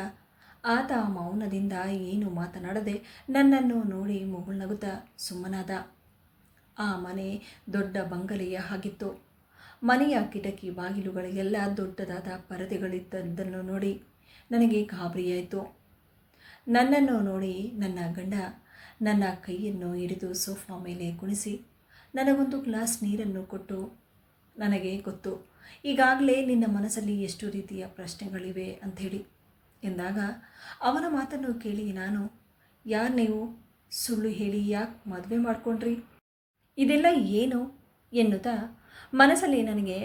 ಆತ ಮೌನದಿಂದ ಏನು ಮಾತನಾಡದೆ ನನ್ನನ್ನು ನೋಡಿ ಮುಗುಳ್ನಗುತ್ತಾ ಸುಮ್ಮನಾದ. ಆ ಮನೆ ದೊಡ್ಡ ಬಂಗಲೆಯ ಹಾಗಿತ್ತು. ಮನೆಯ ಕಿಟಕಿ ಬಾಗಿಲುಗಳಿಗೆಲ್ಲ ದೊಡ್ಡದಾದ ಪರದೆಗಳಿದ್ದದ್ದನ್ನು ನೋಡಿ ನನಗೆ ಗಾಬರಿಯಾಯಿತು. ನನ್ನನ್ನು ನೋಡಿ ನನ್ನ ಗಂಡ ನನ್ನ ಕೈಯನ್ನು ಹಿಡಿದು ಸೋಫಾ ಮೇಲೆ ಕುಣಿಸಿ ನನಗೊಂದು ಗ್ಲಾಸ್ ನೀರನ್ನು ಕೊಟ್ಟು, ನನಗೆ ಗೊತ್ತು ಈಗಾಗಲೇ ನಿನ್ನ ಮನಸ್ಸಲ್ಲಿ ಎಷ್ಟು ರೀತಿಯ ಪ್ರಶ್ನೆಗಳಿವೆ ಅಂಥೇಳಿ ಎಂದಾಗ ಅವನ ಮಾತನ್ನು ಕೇಳಿ ನಾನು, ಯಾರು ನೀವು, ಸುಳ್ಳು ಹೇಳಿ ಯಾಕೆ ಮದುವೆ ಮಾಡಿಕೊಂಡ್ರಿ, ಇದೆಲ್ಲ ಏನು ಎನ್ನುತ್ತಾ ಮನಸ್ಸಲ್ಲಿ ನನಗೆ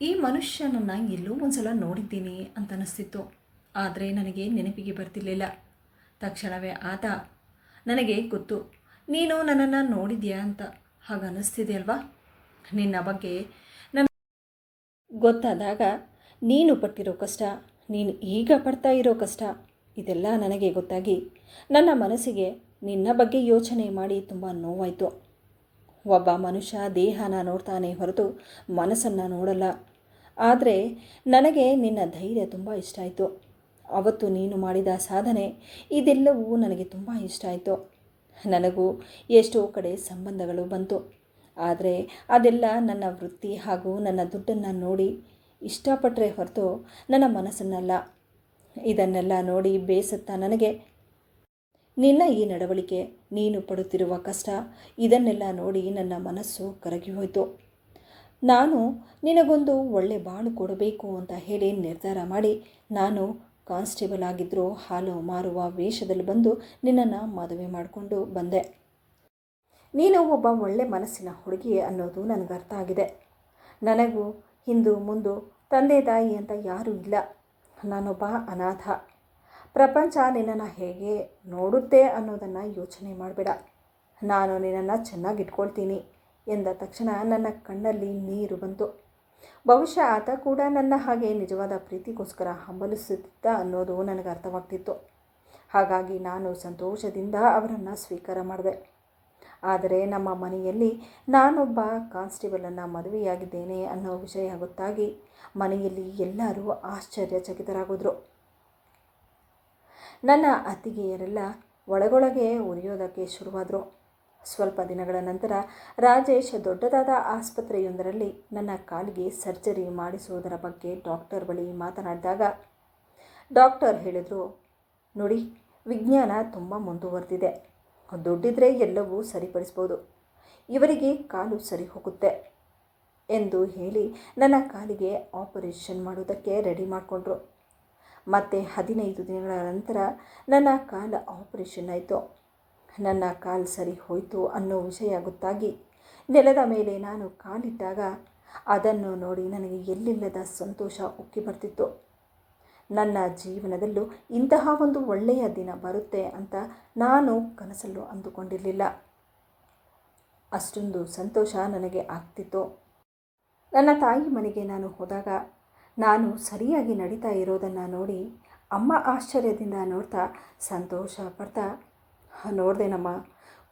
ಈ ಮನುಷ್ಯನನ್ನು ಎಲ್ಲೋ ಒಂದು ಸಲ ನೋಡಿದ್ದೀನಿ ಅಂತ ಅನ್ನಿಸ್ತಿತ್ತು. ಆದರೆ ನನಗೆ ನೆನಪಿಗೆ ಬರ್ತಿರ್ಲಿಲ್ಲ. ತಕ್ಷಣವೇ ಆತ, ನನಗೆ ಗೊತ್ತು ನೀನು ನನ್ನನ್ನು ನೋಡಿದ್ಯಾ ಅಂತ, ಹಾಗೆ ಅನ್ನಿಸ್ತಿದೆ ಅಲ್ವಾ, ನಿನ್ನ ಬಗ್ಗೆ ನನಗೆ ಗೊತ್ತಾದಾಗ ನೀನು ಪಟ್ಟಿರೋ ಕಷ್ಟ, ನೀನು ಈಗ ಪಡ್ತಾ ಇರೋ ಕಷ್ಟ, ಇದೆಲ್ಲ ನನಗೆ ಗೊತ್ತಾಗಿ ನನ್ನ ಮನಸ್ಸಿಗೆ ನಿನ್ನ ಬಗ್ಗೆ ಯೋಚನೆ ಮಾಡಿ ತುಂಬ ನೋವಾಯಿತು. ಒಬ್ಬ ಮನುಷ್ಯ ದೇಹನ ನೋಡ್ತಾನೆ ಹೊರತು ಮನಸ್ಸನ್ನು ನೋಡಲ್ಲ. ಆದರೆ ನನಗೆ ನಿನ್ನ ಧೈರ್ಯ ತುಂಬ ಇಷ್ಟ ಆಯಿತು. ಅವತ್ತು ನೀನು ಮಾಡಿದ ಸಾಧನೆ ಇದೆಲ್ಲವೂ ನನಗೆ ತುಂಬ ಇಷ್ಟ ಆಯಿತು. ನನಗೂ ಎಷ್ಟೋ ಕಡೆ ಸಂಬಂಧಗಳು ಬಂತು. ಆದರೆ ಅದೆಲ್ಲ ನನ್ನ ವೃತ್ತಿ ಹಾಗೂ ನನ್ನ ದುಡ್ಡನ್ನು ನೋಡಿ ಇಷ್ಟಪಟ್ಟರೆ ಹೊರತು ನನ್ನ ಮನಸ್ಸನ್ನಲ್ಲ. ಇದನ್ನೆಲ್ಲ ನೋಡಿ ಬೇಸತ್ತ ನನಗೆ ನಿನ್ನ ಈ ನಡವಳಿಕೆ, ನೀನು ಪಡುತ್ತಿರುವ ಕಷ್ಟ, ಇದನ್ನೆಲ್ಲ ನೋಡಿ ನನ್ನ ಮನಸ್ಸು ಕರಗಿ ಹೋಯಿತು. ನಾನು ನಿನಗೊಂದು ಒಳ್ಳೆ ಬಾಳು ಕೊಡಬೇಕು ಅಂತ ಹೇಳಿ ನಿರ್ಧಾರ ಮಾಡಿ ನಾನು ಕಾನ್ಸ್ಟೇಬಲ್ ಆಗಿದ್ದರೂ ಹಾಲು ಮಾರುವ ವೇಷದಲ್ಲಿ ಬಂದು ನಿನ್ನನ್ನು ಮದುವೆ ಮಾಡಿಕೊಂಡು ಬಂದೆ. ನೀನು ಒಬ್ಬ ಒಳ್ಳೆ ಮನಸ್ಸಿನ ಹುಡುಗಿ ಅನ್ನೋದು ನನಗೆ ಅರ್ಥ ಆಗಿದೆ. ನನಗೂ ಹಿಂದು ಮುಂದು ತಂದೆ ತಾಯಿ ಅಂತ ಯಾರೂ ಇಲ್ಲ. ನಾನೊಬ್ಬ ಅನಾಥ. ಪ್ರಪಂಚ ನಿನ್ನನ್ನು ಹೇಗೆ ನೋಡುತ್ತೆ ಅನ್ನೋದನ್ನು ಯೋಚನೆ ಮಾಡಬೇಡ. ನಾನು ನಿನ್ನನ್ನು ಚೆನ್ನಾಗಿ ಇಟ್ಕೊಳ್ತೀನಿ ಎಂದ ತಕ್ಷಣ ನನ್ನ ಕಣ್ಣಲ್ಲಿ ನೀರು ಬಂತು. ಬಹುಶಃ ಆತ ಕೂಡ ನನ್ನ ಹಾಗೆ ನಿಜವಾದ ಪ್ರೀತಿಗೋಸ್ಕರ ಹಂಬಲಿಸುತ್ತಿದ್ದ ಅನ್ನೋದು ನನಗೆ ಅರ್ಥವಾಗ್ತಿತ್ತು. ಹಾಗಾಗಿ ನಾನು ಸಂತೋಷದಿಂದ ಅವರನ್ನು ಸ್ವೀಕಾರ ಮಾಡಿದೆ. ಆದರೆ ನಮ್ಮ ಮನೆಯಲ್ಲಿ ನಾನೊಬ್ಬ ಕಾನ್ಸ್ಟೇಬಲನ್ನು ಮದುವೆಯಾಗಿದ್ದೇನೆ ಅನ್ನೋ ವಿಷಯ ಗೊತ್ತಾಗಿ ಮನೆಯಲ್ಲಿ ಎಲ್ಲರೂ ಆಶ್ಚರ್ಯಚಕಿತರಾಗಿದ್ರು. ನನ್ನ ಅತ್ತಿಗೆಯರೆಲ್ಲ ಒಳಗೊಳಗೆ ಉರಿಯೋದಕ್ಕೆ ಶುರುವಾದರು. ಸ್ವಲ್ಪ ದಿನಗಳ ನಂತರ ರಾಜೇಶ್ ದೊಡ್ಡದಾದ ಆಸ್ಪತ್ರೆಯೊಂದರಲ್ಲಿ ನನ್ನ ಕಾಲಿಗೆ ಸರ್ಜರಿ ಮಾಡಿಸುವುದರ ಬಗ್ಗೆ ಡಾಕ್ಟರ್ ಬಳಿ ಮಾತನಾಡಿದಾಗ ಡಾಕ್ಟರ್ ಹೇಳಿದರು, ನೋಡಿ, ವಿಜ್ಞಾನ ತುಂಬ ಮುಂದುವರೆದಿದೆ. ದುಡ್ಡಿದ್ರೆ ಎಲ್ಲವೂ ಸರಿಪಡಿಸ್ಬೋದು. ಇವರಿಗೆ ಕಾಲು ಸರಿ ಹೋಗುತ್ತೆ ಎಂದು ಹೇಳಿ ನನ್ನ ಕಾಲಿಗೆ ಆಪರೇಷನ್ ಮಾಡೋದಕ್ಕೆ ರೆಡಿ ಮಾಡಿಕೊಂಡ್ರು. ಮತ್ತು 15 ದಿನಗಳ ನಂತರ ನನ್ನ ಕಾಲು ಆಪರೇಷನ್ ಆಯಿತು. ನನ್ನ ಕಾಲು ಸರಿ ಹೋಯಿತು ಅನ್ನೋ ವಿಷಯ ಗೊತ್ತಾಗಿ ನೆಲದ ಮೇಲೆ ನಾನು ಕಾಲಿಟ್ಟಾಗ ಅದನ್ನು ನೋಡಿ ನನಗೆ ಎಲ್ಲಿಲ್ಲದ ಸಂತೋಷ ಉಕ್ಕಿ ಬರ್ತಿತ್ತು. ನನ್ನ ಜೀವನದಲ್ಲೂ ಇಂತಹ ಒಂದು ಒಳ್ಳೆಯ ದಿನ ಬರುತ್ತೆ ಅಂತ ನಾನು ಕನಸಲ್ಲೂ ಅಂದುಕೊಂಡಿರಲಿಲ್ಲ. ಅಷ್ಟೊಂದು ಸಂತೋಷ ನನಗೆ ಆಗ್ತಿತ್ತು. ನನ್ನ ತಾಯಿ ಮನೆಗೆ ನಾನು ಹೋದಾಗ ನಾನು ಸರಿಯಾಗಿ ನಡೀತಾ ಇರೋದನ್ನು ನೋಡಿ ಅಮ್ಮ ಆಶ್ಚರ್ಯದಿಂದ ನೋಡ್ತಾ ಸಂತೋಷ ಪಡ್ತಾ, ನೋಡ್ದೇನಮ್ಮ,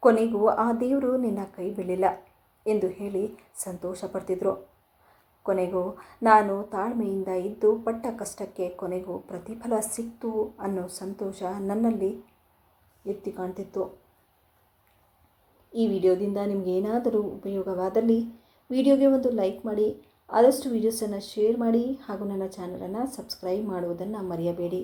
ಕೊನೆಗೂ ಆ ದೇವರು ನಿನ್ನ ಕೈ ಬೀಳಿಲ್ಲ ಎಂದು ಹೇಳಿ ಸಂತೋಷ ಪಡ್ತಿದ್ರು. ಕೊನೆಗೂ ನಾನು ತಾಳ್ಮೆಯಿಂದ ಇದ್ದು ಪಟ್ಟ ಕಷ್ಟಕ್ಕೆ ಕೊನೆಗೂ ಪ್ರತಿಫಲ ಸಿಕ್ತು ಅನ್ನೋ ಸಂತೋಷ ನನ್ನಲ್ಲಿ ಎತ್ತಿ ಕಾಣ್ತಿತ್ತು. ಈ ವಿಡಿಯೋದಿಂದ ನಿಮಗೆ ಏನಾದರೂ ಉಪಯೋಗವಾದಲ್ಲಿ ವಿಡಿಯೋಗೆ ಒಂದು ಲೈಕ್ ಮಾಡಿ, ಆದಷ್ಟು ವೀಡಿಯೋಸನ್ನು ಶೇರ್ ಮಾಡಿ ಹಾಗೂ ನನ್ನ ಚಾನಲನ್ನು ಸಬ್ಸ್ಕ್ರೈಬ್ ಮಾಡುವುದನ್ನು ಮರೆಯಬೇಡಿ.